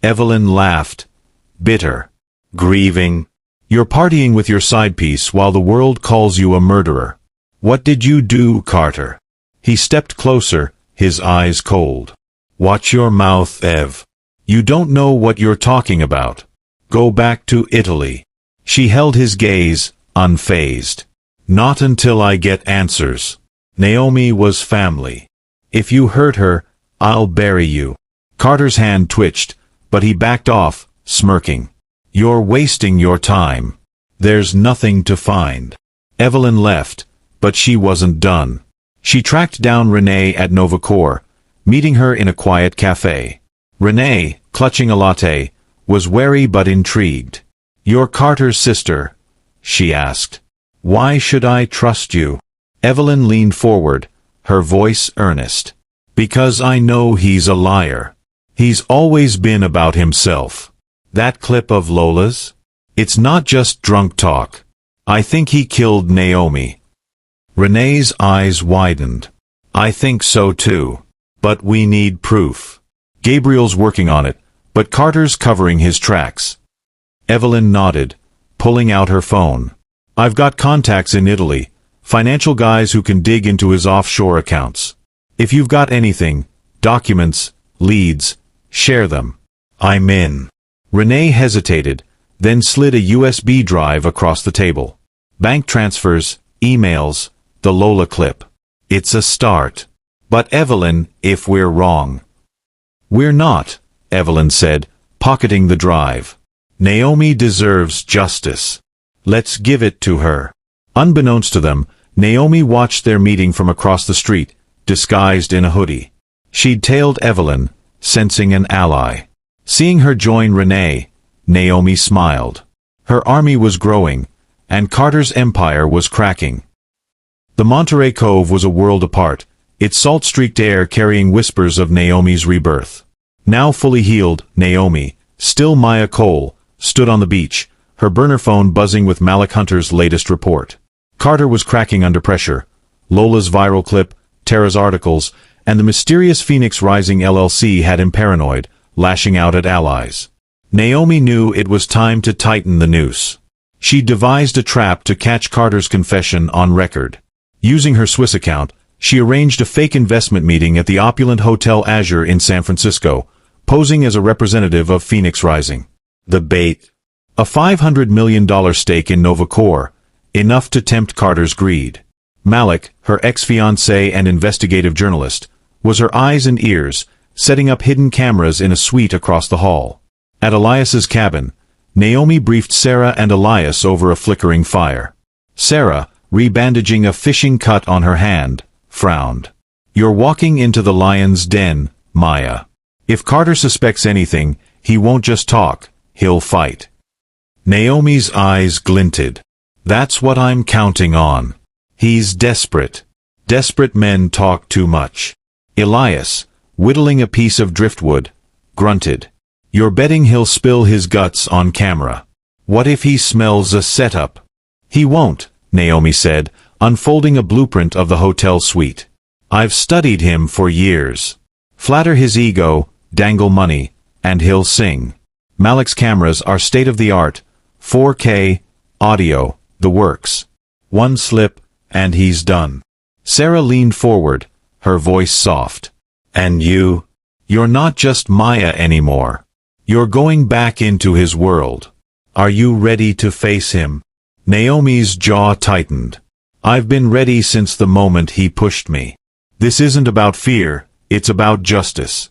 Evelyn laughed. Bitter. Grieving? You're partying with your side piece while the world calls you a murderer. What did you do, Carter? He stepped closer, his eyes cold. Watch your mouth, Ev. You don't know what you're talking about. Go back to Italy. She held his gaze, unfazed. Not until I get answers. Naomi was family. If you hurt her, I'll bury you. Carter's hand twitched, but he backed off, smirking. You're wasting your time. There's nothing to find. Evelyn left, but she wasn't done. She tracked down Renee at Novacor, meeting her in a quiet cafe. Renee, clutching a latte, was wary but intrigued. You're Carter's sister, she asked. Why should I trust you? Evelyn leaned forward, her voice earnest. Because I know he's a liar. He's always been about himself. That clip of Lola's? It's not just drunk talk. I think he killed Naomi. Renee's eyes widened. I think so too. But we need proof. Gabriel's working on it, but Carter's covering his tracks. Evelyn nodded, pulling out her phone. I've got contacts in Italy, financial guys who can dig into his offshore accounts. If you've got anything, documents, leads, share them. I'm in. Renee hesitated, then slid a USB drive across the table. Bank transfers, emails, the Lola clip. It's a start. But Evelyn, if we're wrong. We're not, Evelyn said, pocketing the drive. Naomi deserves justice. Let's give it to her. Unbeknownst to them, Naomi watched their meeting from across the street, disguised in a hoodie. She'd tailed Evelyn, sensing an ally. Seeing her join Renee, Naomi smiled. Her army was growing, and Carter's empire was cracking. The Monterey Cove was a world apart, its salt-streaked air carrying whispers of Naomi's rebirth. Now fully healed, Naomi, still Maya Cole, stood on the beach, her burner phone buzzing with Malik Hunter's latest report. Carter was cracking under pressure. Lola's viral clip, Tara's articles, and the mysterious Phoenix Rising LLC had him paranoid, lashing out at allies. Naomi knew it was time to tighten the noose. She devised a trap to catch Carter's confession on record. Using her Swiss account, she arranged a fake investment meeting at the opulent Hotel Azure in San Francisco, posing as a representative of Phoenix Rising. The bait. A $500 million stake in Novacor, enough to tempt Carter's greed. Malik, her ex-fiancé and investigative journalist, was her eyes and ears, setting up hidden cameras in a suite across the hall. At Elias's cabin, Naomi briefed Sarah and Elias over a flickering fire. Sarah, rebandaging a fishing cut on her hand, frowned. You're walking into the lion's den, Maya. If Carter suspects anything, he won't just talk, he'll fight. Naomi's eyes glinted. That's what I'm counting on. He's desperate. Desperate men talk too much. Elias, whittling a piece of driftwood, grunted. You're betting he'll spill his guts on camera. What if he smells a setup? He won't, Naomi said, unfolding a blueprint of the hotel suite. I've studied him for years. Flatter his ego, dangle money, and he'll sing. Malik's cameras are state-of-the-art, 4K, audio, the works. One slip, and he's done. Sarah leaned forward, her voice soft. And you're not just Maya anymore. You're going back into his world. Are you ready to face him? Naomi's jaw tightened. I've been ready since the moment he pushed me. This isn't about fear, it's about justice.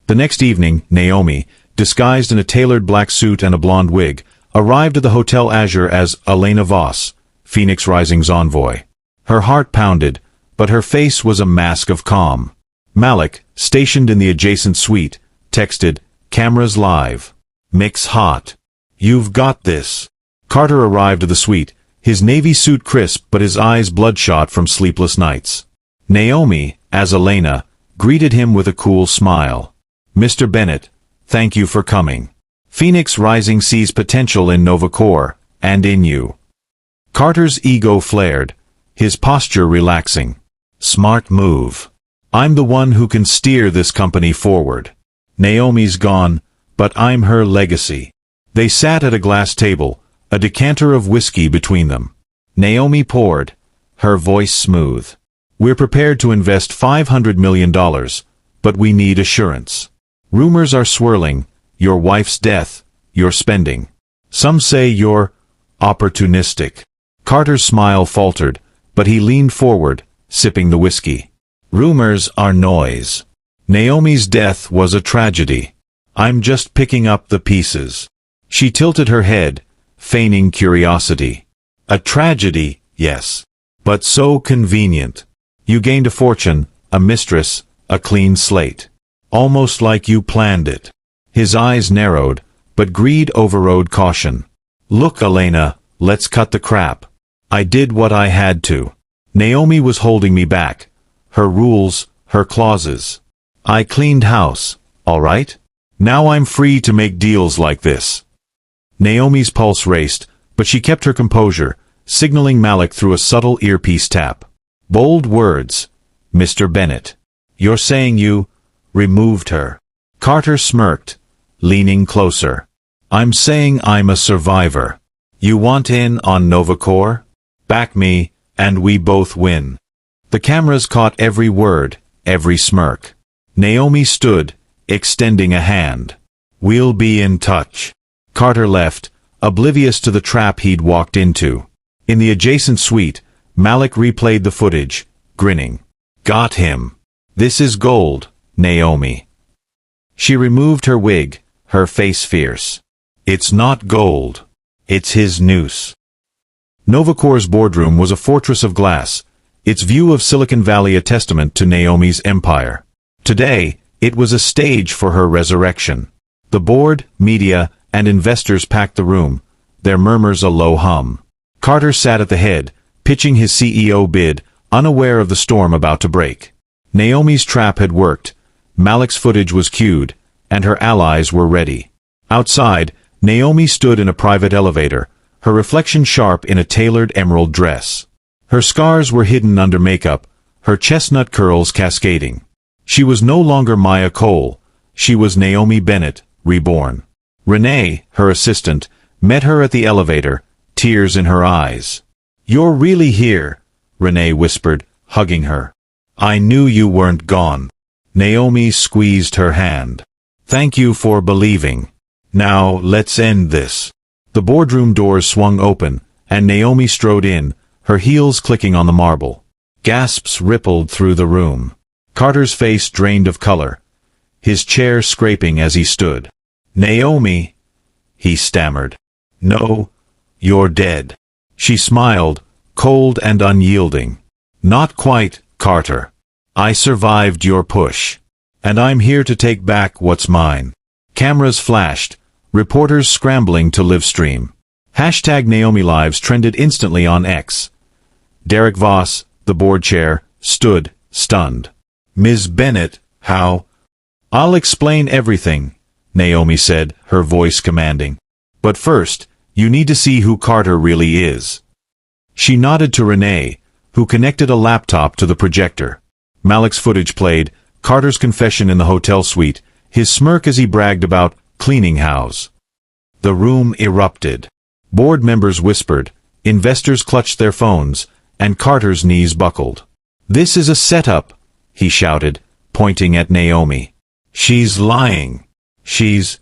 The next evening, Naomi, disguised in a tailored black suit and a blonde wig, arrived at the Hotel Azure as Elena Voss, Phoenix Rising's envoy. Her heart pounded, but her face was a mask of calm. Malik, stationed in the adjacent suite, texted, "Cameras live. Mix hot. You've got this." Carter arrived at the suite, his navy suit crisp but his eyes bloodshot from sleepless nights. Naomi, as Elena, greeted him with a cool smile. "Mr. Bennett, thank you for coming. Phoenix Rising sees potential in Novacor, and in you." Carter's ego flared, his posture relaxing. "Smart move. I'm the one who can steer this company forward. Naomi's gone, but I'm her legacy." They sat at a glass table, a decanter of whiskey between them. Naomi poured, her voice smooth. "We're prepared to invest $500 million, but we need assurance. Rumors are swirling, your wife's death, your spending. Some say you're opportunistic." Carter's smile faltered, but he leaned forward, sipping the whiskey. "Rumors are noise. Naomi's death was a tragedy. I'm just picking up the pieces." She tilted her head, feigning curiosity. "A tragedy, yes. But so convenient. You gained a fortune, a mistress, a clean slate. Almost like you planned it." His eyes narrowed, but greed overrode caution. "Look, Elena, let's cut the crap. I did what I had to. Naomi was holding me back. Her rules, her clauses. I cleaned house, all right? Now I'm free to make deals like this." Naomi's pulse raced, but she kept her composure, signaling Malik through a subtle earpiece tap. "Bold words, Mr. Bennett. You're saying you removed her." Carter smirked, leaning closer. "I'm saying I'm a survivor. You want in on Novacor? Back me, and we both win." The cameras caught every word, every smirk. Naomi stood, extending a hand. "We'll be in touch." Carter left, oblivious to the trap he'd walked into. In the adjacent suite, Malik replayed the footage, grinning. "Got him. This is gold, Naomi." She removed her wig, her face fierce. "It's not gold. It's his noose." Novacor's boardroom was a fortress of glass, its view of Silicon Valley a testament to Naomi's empire. Today, it was a stage for her resurrection. The board, media, and investors packed the room, their murmurs a low hum. Carter sat at the head, pitching his CEO bid, unaware of the storm about to break. Naomi's trap had worked, Malik's footage was cued, and her allies were ready. Outside, Naomi stood in a private elevator, her reflection sharp in a tailored emerald dress. Her scars were hidden under makeup, her chestnut curls cascading. She was no longer Maya Cole, she was Naomi Bennett, reborn. Renee, her assistant, met her at the elevator, tears in her eyes. "You're really here," Renee whispered, hugging her. "I knew you weren't gone." Naomi squeezed her hand. "Thank you for believing. Now, let's end this." The boardroom doors swung open, and Naomi strode in, her heels clicking on the marble. Gasps rippled through the room. Carter's face drained of color, his chair scraping as he stood. "Naomi," he stammered. "No, you're dead." She smiled, cold and unyielding. "Not quite, Carter. I survived your push. And I'm here to take back what's mine." Cameras flashed, reporters scrambling to livestream. #Naomi Lives trended instantly on X. Derek Voss, the board chair, stood, stunned. "Ms. Bennett, how?" "I'll explain everything," Naomi said, her voice commanding. "But first, you need to see who Carter really is." She nodded to Renee, who connected a laptop to the projector. Malik's footage played, Carter's confession in the hotel suite, his smirk as he bragged about cleaning house. The room erupted. Board members whispered, investors clutched their phones, and Carter's knees buckled. "This is a setup," he shouted, pointing at Naomi. "She's lying. She's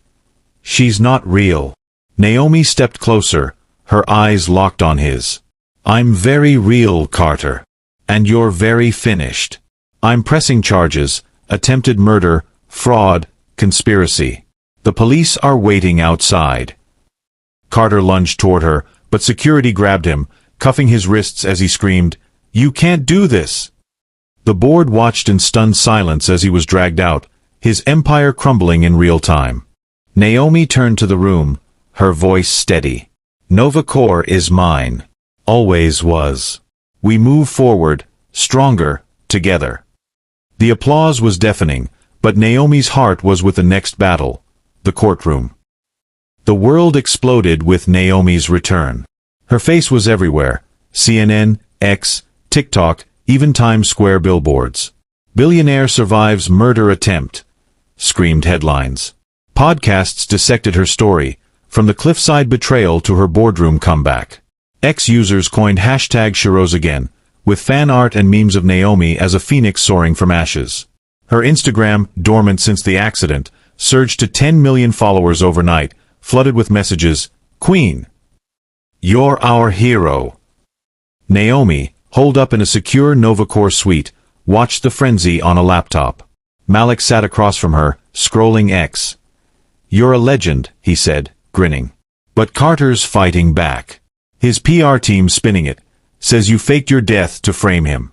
not real." Naomi stepped closer, her eyes locked on his. "I'm very real, Carter. And you're very finished. I'm pressing charges, attempted murder, fraud, conspiracy. The police are waiting outside." Carter lunged toward her, but security grabbed him, cuffing his wrists as he screamed, "You can't do this!" The board watched in stunned silence as he was dragged out, his empire crumbling in real time. Naomi turned to the room, her voice steady. "Novacor is mine. Always was. We move forward, stronger, together. The applause was deafening, but Naomi's heart was with the next battle, the courtroom. The world exploded with Naomi's return. Her face was everywhere: CNN, X, TikTok, even Times Square billboards. "Billionaire survives murder attempt," screamed headlines. Podcasts dissected her story, from the cliffside betrayal to her boardroom comeback. X users coined hashtag #SheRoseAgain, with fan art and memes of Naomi as a phoenix soaring from ashes. Her Instagram, dormant since the accident, surged to 10 million followers overnight, flooded with messages: "Queen, you're our hero." Naomi, holed up in a secure Novacore suite, watched the frenzy on a laptop. Malik sat across from her, scrolling X. "You're a legend," he said, grinning. But Carter's fighting back. His PR team spinning it, says you faked your death to frame him.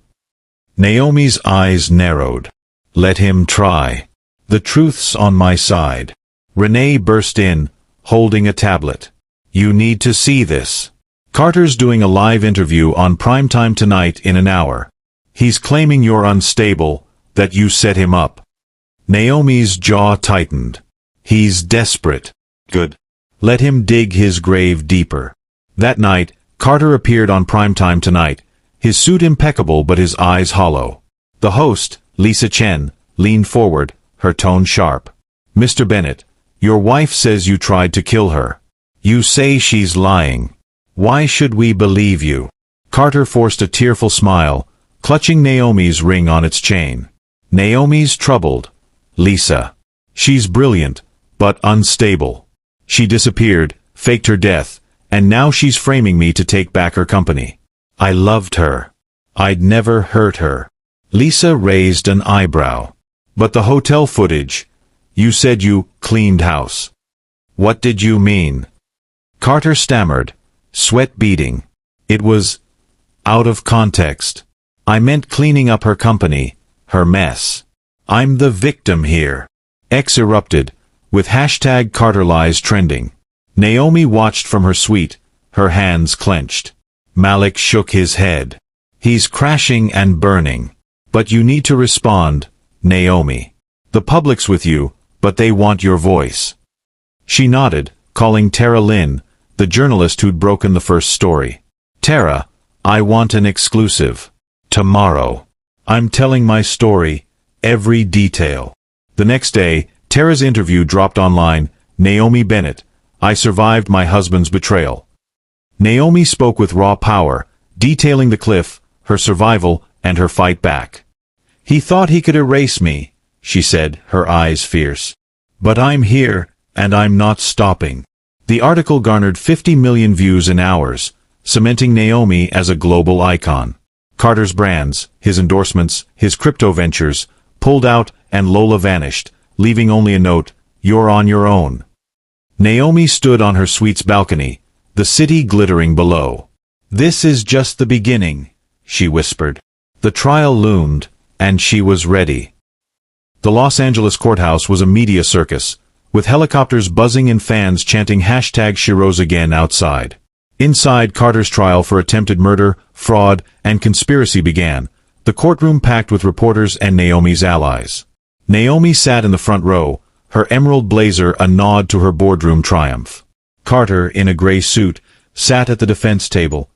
Naomi's eyes narrowed. "Let him try. The truth's on my side." Renee burst in, holding a tablet. "You need to see this. Carter's doing a live interview on primetime tonight in an hour. He's claiming you're unstable, that you set him up." Naomi's jaw tightened. "He's desperate." "Good. Let him dig his grave deeper." That night, Carter appeared on Primetime Tonight, his suit impeccable but his eyes hollow. The host, Lisa Chen, leaned forward, her tone sharp. "Mr. Bennett, your wife says you tried to kill her. You say she's lying. Why should we believe you?" Carter forced a tearful smile, clutching Naomi's ring on its chain. "Naomi's troubled, Lisa. She's brilliant, but unstable. She disappeared, faked her death, and now she's framing me to take back her company. I loved her. I'd never hurt her." Lisa raised an eyebrow. "But the hotel footage, you said you cleaned house. What did you mean?" Carter stammered, sweat beading. "It was out of context. I meant cleaning up her company, her mess. I'm the victim here." X erupted, with hashtag #CarterLies trending. Naomi watched from her suite, her hands clenched. Malik shook his head. "He's crashing and burning. But you need to respond, Naomi. The public's with you, but they want your voice." She nodded, calling Tara Lynn, the journalist who'd broken the first story. "Tara, I want an exclusive. Tomorrow. I'm telling my story, every detail." The next day, Tara's interview dropped online. "Naomi Bennett, I survived my husband's betrayal." Naomi spoke with raw power, detailing the cliff, her survival, and her fight back. "He thought he could erase me," she said, her eyes fierce. "But I'm here, and I'm not stopping." The article garnered 50 million views in hours, cementing Naomi as a global icon. Carter's brands, his endorsements, his crypto ventures, pulled out, and Lola vanished, leaving only a note: "You're on your own." Naomi stood on her suite's balcony, the city glittering below. "This is just the beginning," she whispered. The trial loomed, and she was ready. The Los Angeles courthouse was a media circus, with helicopters buzzing and fans chanting hashtag #SheRoseAgain outside. Inside, Carter's trial for attempted murder, fraud, and conspiracy began, the courtroom packed with reporters and Naomi's allies. Naomi sat in the front row, her emerald blazer a nod to her boardroom triumph. Carter, in a gray suit, sat at the defense table,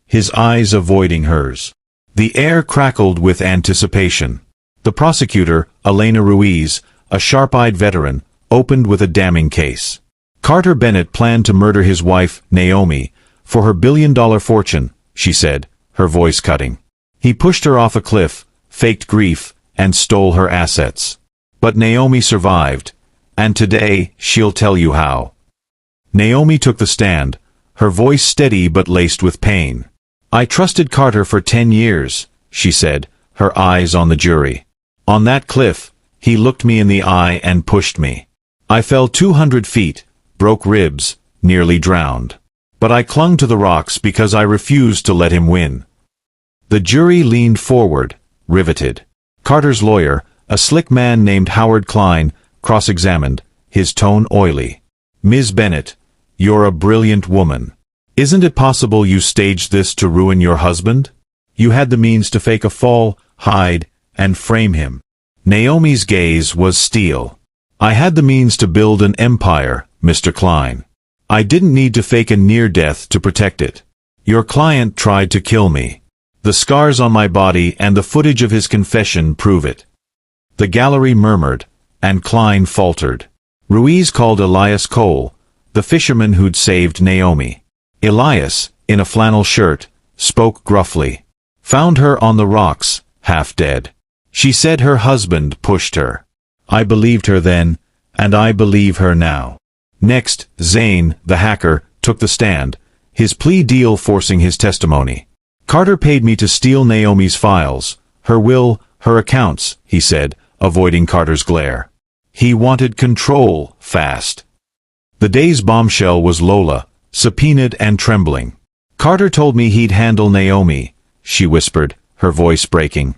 his eyes avoiding hers. The air crackled with anticipation. The prosecutor, Elena Ruiz, a sharp-eyed veteran, opened with a damning case. Carter Bennett planned to murder his wife, Naomi, for her billion-dollar fortune, she said, her voice cutting. He pushed her off a cliff, faked grief, and stole her assets. But Naomi survived, and today she'll tell you how. Naomi took the stand, her voice steady but laced with pain. "I trusted Carter for 10 years, she said, her eyes on the jury. "On that cliff, he looked me in the eye and pushed me. I fell 200 feet, broke ribs, nearly drowned. But I clung to the rocks because I refused to let him win." The jury leaned forward, riveted. Carter's lawyer, a slick man named Howard Klein, cross-examined, his tone oily. "Ms. Bennett, you're a brilliant woman. Isn't it possible you staged this to ruin your husband? You had the means to fake a fall, hide, and frame him. Naomi's gaze was steel. I had the means to build an empire, Mr. Klein. I didn't need to fake a near-death to protect it. Your client tried to kill me. The scars on my body and the footage of his confession prove it. The gallery murmured, and Klein faltered. Ruiz called Elias Cole, the fisherman who'd saved Naomi. Elias, in a flannel shirt, spoke gruffly. Found her on the rocks, half dead. She said her husband pushed her. I believed her then, and I believe her now. Next, Zane, the hacker, took the stand, his plea deal forcing his testimony. Carter paid me to steal Naomi's files, her will, her accounts, he said, avoiding Carter's glare. He wanted control, fast. The day's bombshell was Lola, subpoenaed and trembling. Carter told me he'd handle Naomi, she whispered, her voice breaking.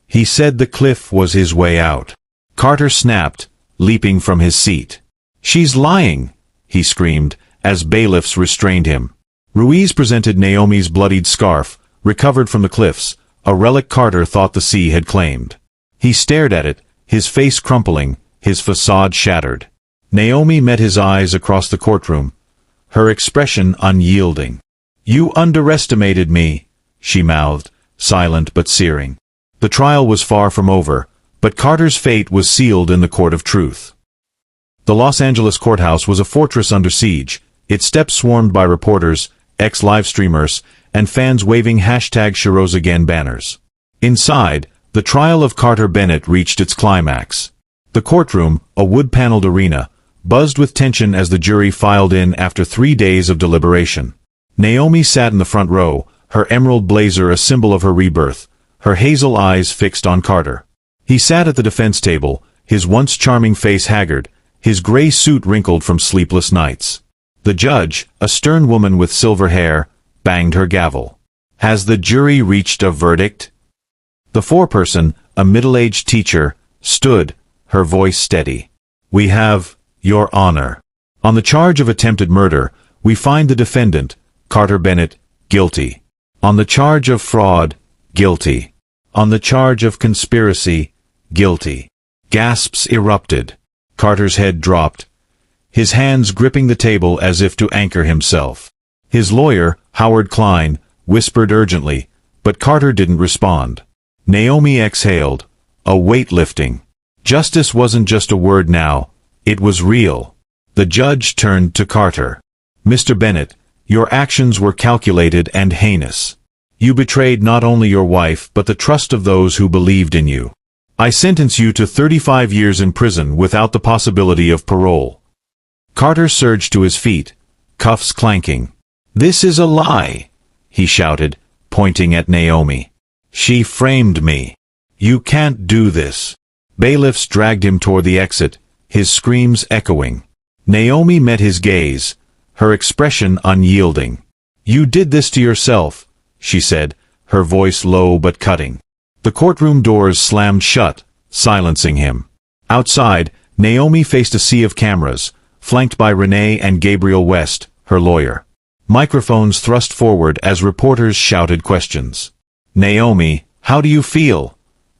He said the cliff was his way out. Carter snapped, leaping from his seat. She's lying, he screamed, as bailiffs restrained him. Ruiz presented Naomi's bloodied scarf, recovered from the cliffs, a relic Carter thought the sea had claimed. He stared at it, his face crumpling, his facade shattered. Naomi met his eyes across the courtroom, her expression unyielding. You underestimated me, she mouthed, silent but searing. The trial was far from over, but Carter's fate was sealed in the court of truth. The Los Angeles courthouse was a fortress under siege, its steps swarmed by reporters, ex-live-streamers, and fans waving #ShaRoseAgain banners. Inside, the trial of Carter Bennett reached its climax. The courtroom, a wood-paneled arena, buzzed with tension as the jury filed in after 3 days of deliberation. Naomi sat in the front row, her emerald blazer a symbol of her rebirth, her hazel eyes fixed on Carter. He sat at the defense table, his once charming face haggard, his gray suit wrinkled from sleepless nights. The judge, a stern woman with silver hair, banged her gavel. Has the jury reached a verdict? The foreperson, a middle-aged teacher, stood, her voice steady. We have, Your Honor. On the charge of attempted murder, we find the defendant, Carter Bennett, guilty. On the charge of fraud, guilty. On the charge of conspiracy, guilty. Gasps erupted. Carter's head dropped, his hands gripping the table as if to anchor himself. His lawyer, Howard Klein, whispered urgently, but Carter didn't respond. Naomi exhaled, a weight lifting. Justice wasn't just a word now, it was real. The judge turned to Carter. Mr. Bennett, your actions were calculated and heinous. You betrayed not only your wife but the trust of those who believed in you. I sentence you to 35 years in prison without the possibility of parole. Carter surged to his feet, cuffs clanking. This is a lie, he shouted, pointing at Naomi. She framed me. You can't do this. Bailiffs dragged him toward the exit, his screams echoing. Naomi met his gaze, her expression unyielding. You did this to yourself, she said, her voice low but cutting. The courtroom doors slammed shut, silencing him. Outside, Naomi faced a sea of cameras, flanked by Renee and Gabriel West, her lawyer. Microphones thrust forward as reporters shouted questions. Naomi, how do you feel?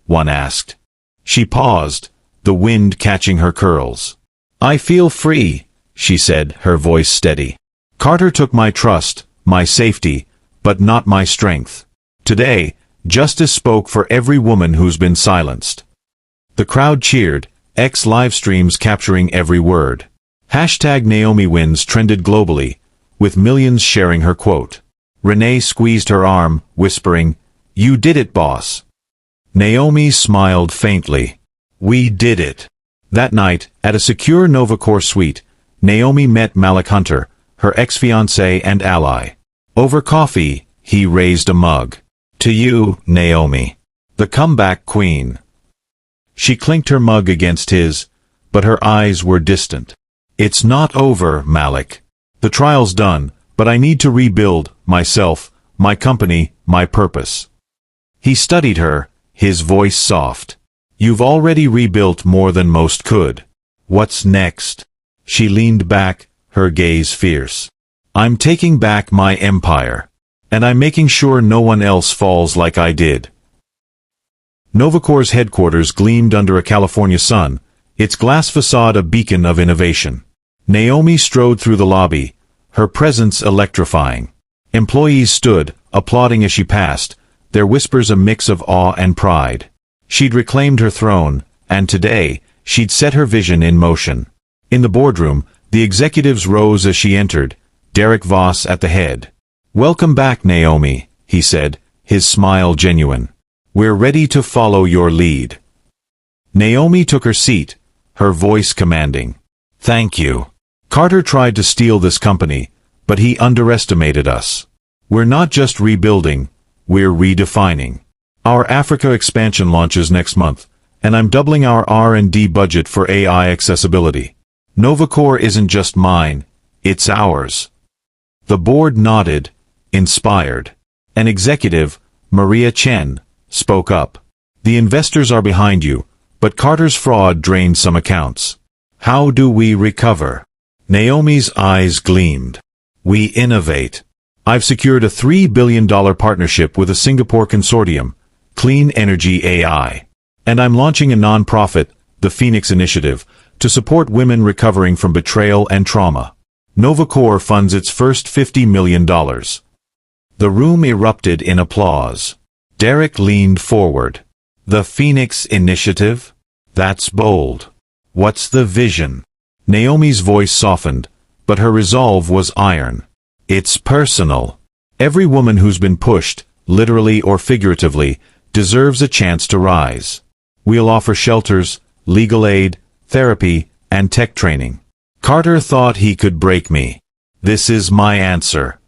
One asked. She paused, the wind catching her curls. I feel free, she said, her voice steady. Carter took my trust, my safety, but not my strength. Today, justice spoke for every woman who's been silenced. The crowd cheered, ex-live streams capturing every word. #NaomiWins trended globally, with millions sharing her quote. Renee squeezed her arm, whispering, You did it, boss. Naomi smiled faintly. We did it. That night, at a secure Novacor suite, Naomi met Malik Hunter, her ex-fiancé and ally. Over coffee, he raised a mug. To you, Naomi. The comeback queen. She clinked her mug against his, but her eyes were distant. It's not over, Malik. The trial's done, but I need to rebuild, myself, my company, my purpose. He studied her, his voice soft. You've already rebuilt more than most could. What's next? She leaned back, her gaze fierce. I'm taking back my empire. And I'm making sure no one else falls like I did. Novacore's headquarters gleamed under a California sun, its glass facade a beacon of innovation. Naomi strode through the lobby, her presence electrifying. Employees stood, applauding as she passed, their whispers a mix of awe and pride. She'd reclaimed her throne, and today, she'd set her vision in motion. In the boardroom, the executives rose as she entered, Derek Voss at the head. "Welcome back, Naomi," he said, his smile genuine. "We're ready to follow your lead." Naomi took her seat, her voice commanding. "Thank you. Carter tried to steal this company, but he underestimated us. We're not just rebuilding, we're redefining. Our Africa expansion launches next month, and I'm doubling our R&D budget for AI accessibility. Novacore isn't just mine, it's ours." The board nodded, inspired. An executive, Maria Chen, spoke up. "The investors are behind you, but Carter's fraud drained some accounts. How do we recover?" Naomi's eyes gleamed. "We innovate. I've secured a $3 billion partnership with a Singapore consortium, Clean Energy AI. And I'm launching a non-profit, the Phoenix Initiative, to support women recovering from betrayal and trauma. Novacore funds its first $50 million. The room erupted in applause. Derek leaned forward. "The Phoenix Initiative? That's bold. What's the vision?" Naomi's voice softened, but her resolve was iron. "It's personal. Every woman who's been pushed, literally or figuratively, deserves a chance to rise. We'll offer shelters, legal aid, therapy, and tech training. Carter thought he could break me. This is my answer."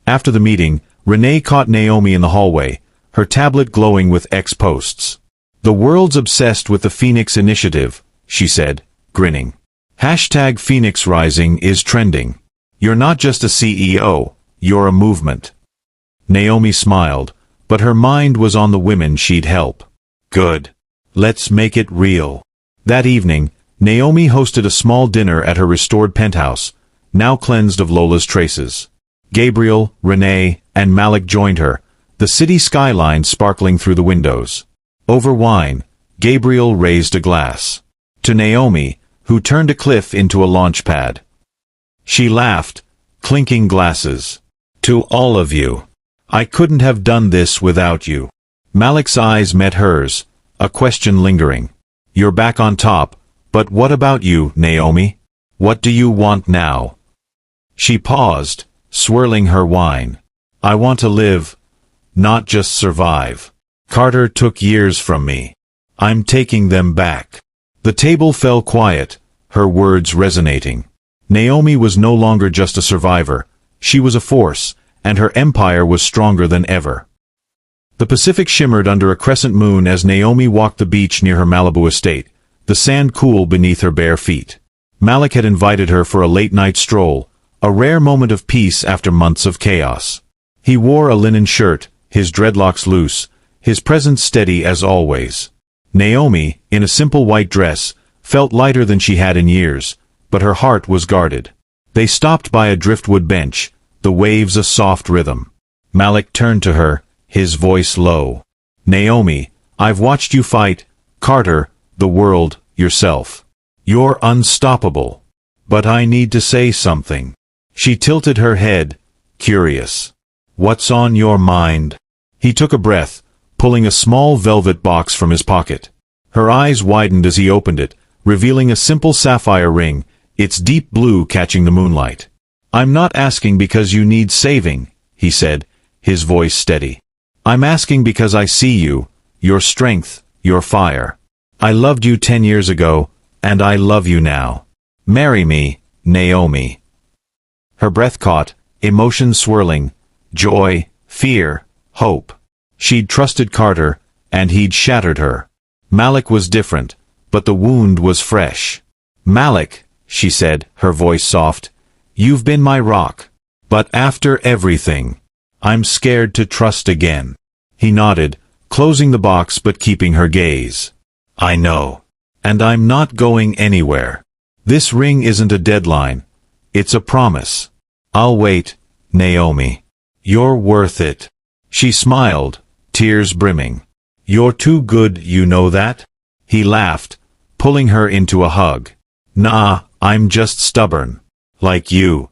After the meeting, Renee caught Naomi in the hallway, her tablet glowing with X-posts. "The world's obsessed with the Phoenix Initiative," she said, grinning. "Hashtag Phoenix Rising is trending. You're not just a CEO, you're a movement." Naomi smiled, but her mind was on the women she'd help. "Good. Let's make it real." That evening, Naomi hosted a small dinner at her restored penthouse, now cleansed of Lola's traces. Gabriel, Renee, and Malik joined her, the city skyline sparkling through the windows. Over wine, Gabriel raised a glass. To Naomi, who turned a cliff into a launch pad. She laughed, clinking glasses. "To all of you. I couldn't have done this without you." Malik's eyes met hers, a question lingering. "You're back on top, but what about you, Naomi? What do you want now?" She paused, swirling her wine. "I want to live, not just survive. Carter took years from me. I'm taking them back." The table fell quiet, her words resonating. Naomi was no longer just a survivor, she was a force, and her empire was stronger than ever. The Pacific shimmered under a crescent moon as Naomi walked the beach near her Malibu estate, the sand cool beneath her bare feet. Malik had invited her for a late-night stroll, a rare moment of peace after months of chaos. He wore a linen shirt, his dreadlocks loose, his presence steady as always. Naomi, in a simple white dress, felt lighter than she had in years, but her heart was guarded. They stopped by a driftwood bench, the waves a soft rhythm. Malik turned to her, his voice low. "Naomi, I've watched you fight, Carter, the world, yourself. You're unstoppable. But I need to say something." She tilted her head, curious. "What's on your mind?" He took a breath, pulling a small velvet box from his pocket. Her eyes widened as he opened it, revealing a simple sapphire ring, its deep blue catching the moonlight. "I'm not asking because you need saving," he said, his voice steady. "I'm asking because I see you, your strength, your fire. I loved you 10 years ago, and I love you now. Marry me, Naomi." Her breath caught, emotions swirling, joy, fear, hope. She'd trusted Carter, and he'd shattered her. Malik was different, but the wound was fresh. "Malik," she said, her voice soft, "you've been my rock. But after everything, I'm scared to trust again." He nodded, closing the box but keeping her gaze. "I know. And I'm not going anywhere. This ring isn't a deadline. It's a promise. I'll wait, Naomi. You're worth it." She smiled, tears brimming. You're too good, you know that? He laughed, pulling her into a hug. Nah, I'm just stubborn. Like you.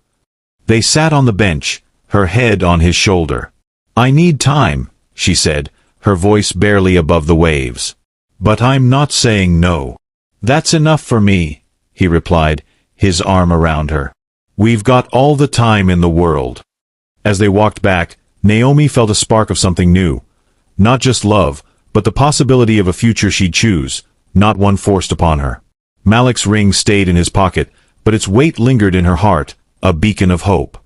They sat on the bench, her head on his shoulder. I need time, she said, her voice barely above the waves. But I'm not saying no. That's enough for me, he replied, his arm around her. We've got all the time in the world. As they walked back, Naomi felt a spark of something new. Not just love, but the possibility of a future she'd choose, not one forced upon her. Malik's ring stayed in his pocket, but its weight lingered in her heart, a beacon of hope.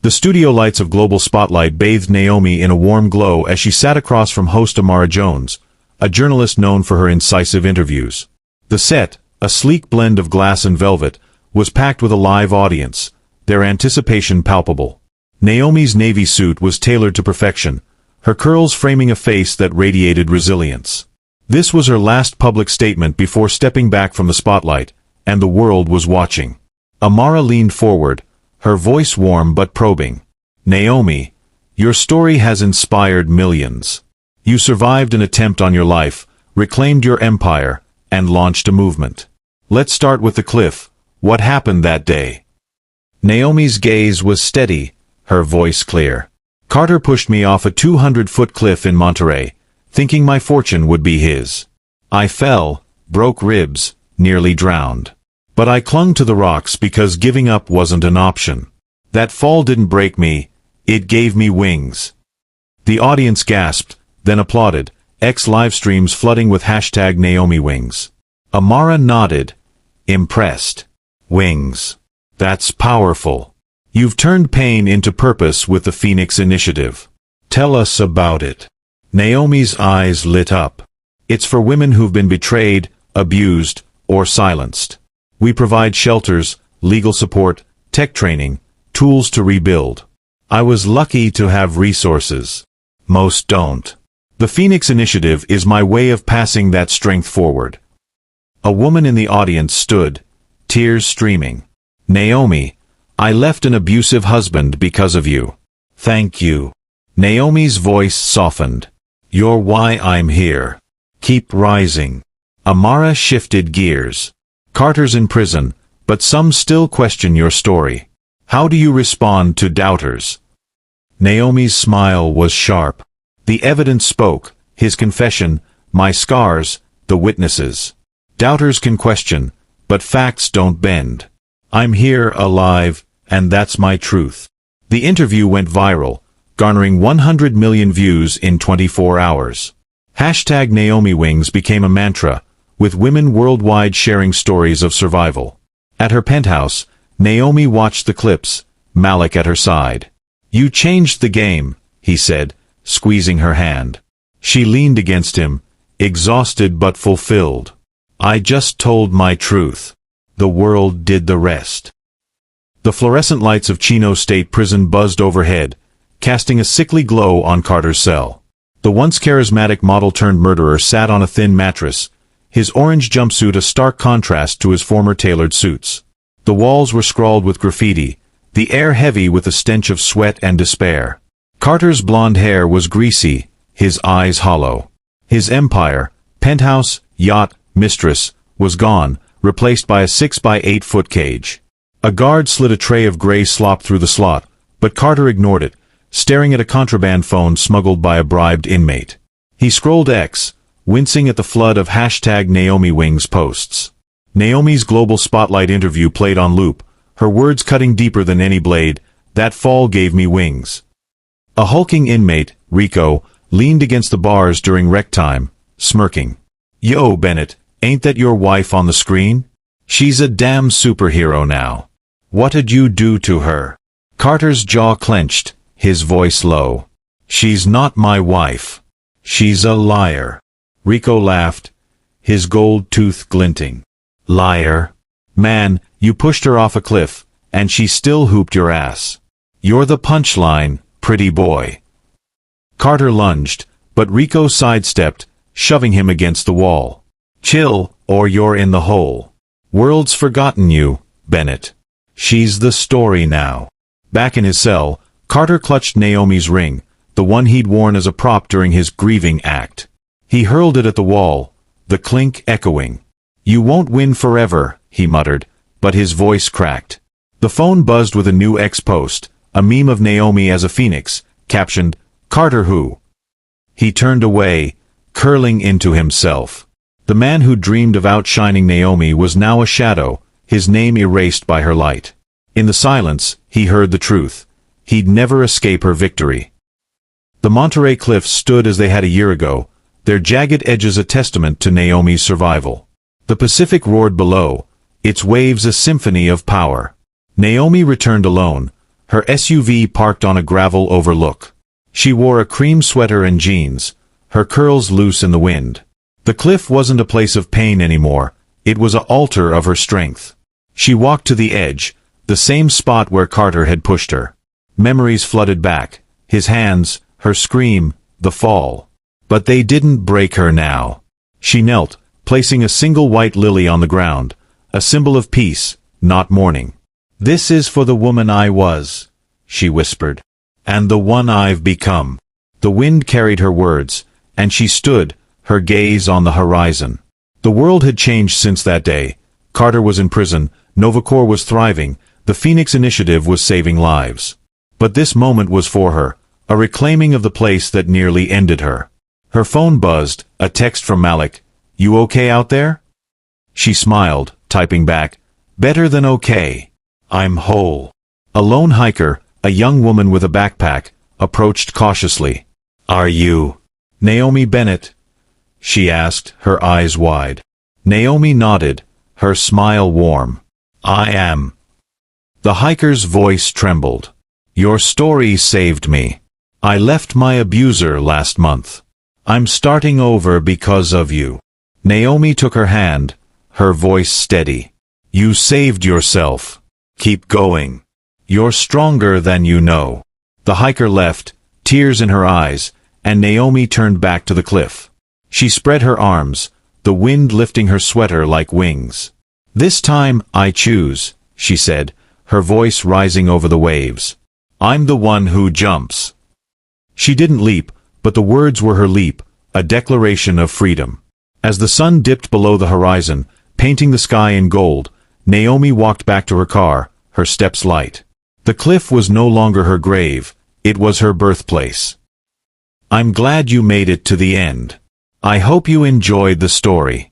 The studio lights of Global Spotlight bathed Naomi in a warm glow as she sat across from host Amara Jones, a journalist known for her incisive interviews. The set, a sleek blend of glass and velvet, was packed with a live audience, their anticipation palpable. Naomi's navy suit was tailored to perfection, her curls framing a face that radiated resilience. This was her last public statement before stepping back from the spotlight, and the world was watching. Amara leaned forward, her voice warm but probing. Naomi, your story has inspired millions. You survived an attempt on your life, reclaimed your empire, and launched a movement. Let's start with the cliff. What happened that day? Naomi's gaze was steady, her voice clear. Carter pushed me off a 200-foot cliff in Monterey, thinking my fortune would be his. I fell, broke ribs, nearly drowned. But I clung to the rocks because giving up wasn't an option. That fall didn't break me, it gave me wings. The audience gasped, then applauded, X live streams flooding with hashtag Naomi Wings. Amara nodded, impressed. Wings. That's powerful. You've turned pain into purpose with the Phoenix Initiative. Tell us about it. Naomi's eyes lit up. It's for women who've been betrayed, abused, or silenced. We provide shelters, legal support, tech training, tools to rebuild. I was lucky to have resources. Most don't. The Phoenix Initiative is my way of passing that strength forward. A woman in the audience stood, tears streaming. Naomi, I left an abusive husband because of you. Thank you. Naomi's voice softened. You're why I'm here. Keep rising. Amara shifted gears. Carter's in prison, but some still question your story. How do you respond to doubters? Naomi's smile was sharp. The evidence spoke, his confession, my scars, the witnesses. Doubters can question, but facts don't bend. I'm here alive, and that's my truth. The interview went viral, garnering 100 million views in 24 hours. Hashtag Naomi Wings became a mantra, with women worldwide sharing stories of survival. At her penthouse, Naomi watched the clips, Malik at her side. You changed the game, he said, squeezing her hand. She leaned against him, exhausted but fulfilled. I just told my truth. The world did the rest. The fluorescent lights of Chino State Prison buzzed overhead, casting a sickly glow on Carter's cell. The once charismatic model-turned-murderer sat on a thin mattress, his orange jumpsuit a stark contrast to his former tailored suits. The walls were scrawled with graffiti, the air heavy with the stench of sweat and despair. Carter's blonde hair was greasy, his eyes hollow. His empire, penthouse, yacht, mistress, was gone, replaced by a 6-by-8-foot cage. A guard slid a tray of gray slop through the slot, but Carter ignored it, staring at a contraband phone smuggled by a bribed inmate. He scrolled X, wincing at the flood of hashtag Naomi Wings posts. Naomi's Global Spotlight interview played on loop, her words cutting deeper than any blade. That fall gave me wings. A hulking inmate, Rico, leaned against the bars during rec time, smirking. Yo, Bennett, ain't that your wife on the screen? She's a damn superhero now. What'd you do to her? Carter's jaw clenched, his voice low. She's not my wife. She's a liar. Rico laughed, his gold tooth glinting. Liar. Man, you pushed her off a cliff, and she still hooped your ass. You're the punchline, pretty boy. Carter lunged, but Rico sidestepped, shoving him against the wall. Chill, or you're in the hole. World's forgotten you, Bennett. She's the story now. Back in his cell, Carter clutched Naomi's ring, the one he'd worn as a prop during his grieving act. He hurled it at the wall, the clink echoing. "You won't win forever," he muttered, but his voice cracked. The phone buzzed with a new ex-post, a meme of Naomi as a phoenix, captioned, "Carter who?" He turned away, curling into himself. The man who dreamed of outshining Naomi was now a shadow, his name erased by her light. In the silence, he heard the truth. He'd never escape her victory. The Monterey Cliffs stood as they had a year ago, their jagged edges a testament to Naomi's survival. The Pacific roared below, its waves a symphony of power. Naomi returned alone, her SUV parked on a gravel overlook. She wore a cream sweater and jeans, her curls loose in the wind. The cliff wasn't a place of pain anymore, it was an altar of her strength. She walked to the edge, the same spot where Carter had pushed her. Memories flooded back, his hands, her scream, the fall. But they didn't break her now. She knelt, placing a single white lily on the ground, a symbol of peace, not mourning. "This is for the woman I was," she whispered. "And the one I've become." The wind carried her words, and she stood, her gaze on the horizon. The world had changed since that day. Carter was in prison, Novacor was thriving, the Phoenix Initiative was saving lives. But this moment was for her, a reclaiming of the place that nearly ended her. Her phone buzzed, a text from Malik. "You okay out there?" She smiled, typing back, "Better than okay. I'm whole." A lone hiker, a young woman with a backpack, approached cautiously. "Are you Naomi Bennett?" she asked, her eyes wide. Naomi nodded, her smile warm. "I am." The hiker's voice trembled. "Your story saved me. I left my abuser last month. I'm starting over because of you." Naomi took her hand, her voice steady. "You saved yourself. Keep going. You're stronger than you know." The hiker left, tears in her eyes, and Naomi turned back to the cliff. She spread her arms, the wind lifting her sweater like wings. "This time, I choose," she said, her voice rising over the waves. "I'm the one who jumps." She didn't leap, but the words were her leap, a declaration of freedom. As the sun dipped below the horizon, painting the sky in gold, Naomi walked back to her car, her steps light. The cliff was no longer her grave, it was her birthplace. "I'm glad you made it to the end. I hope you enjoyed the story."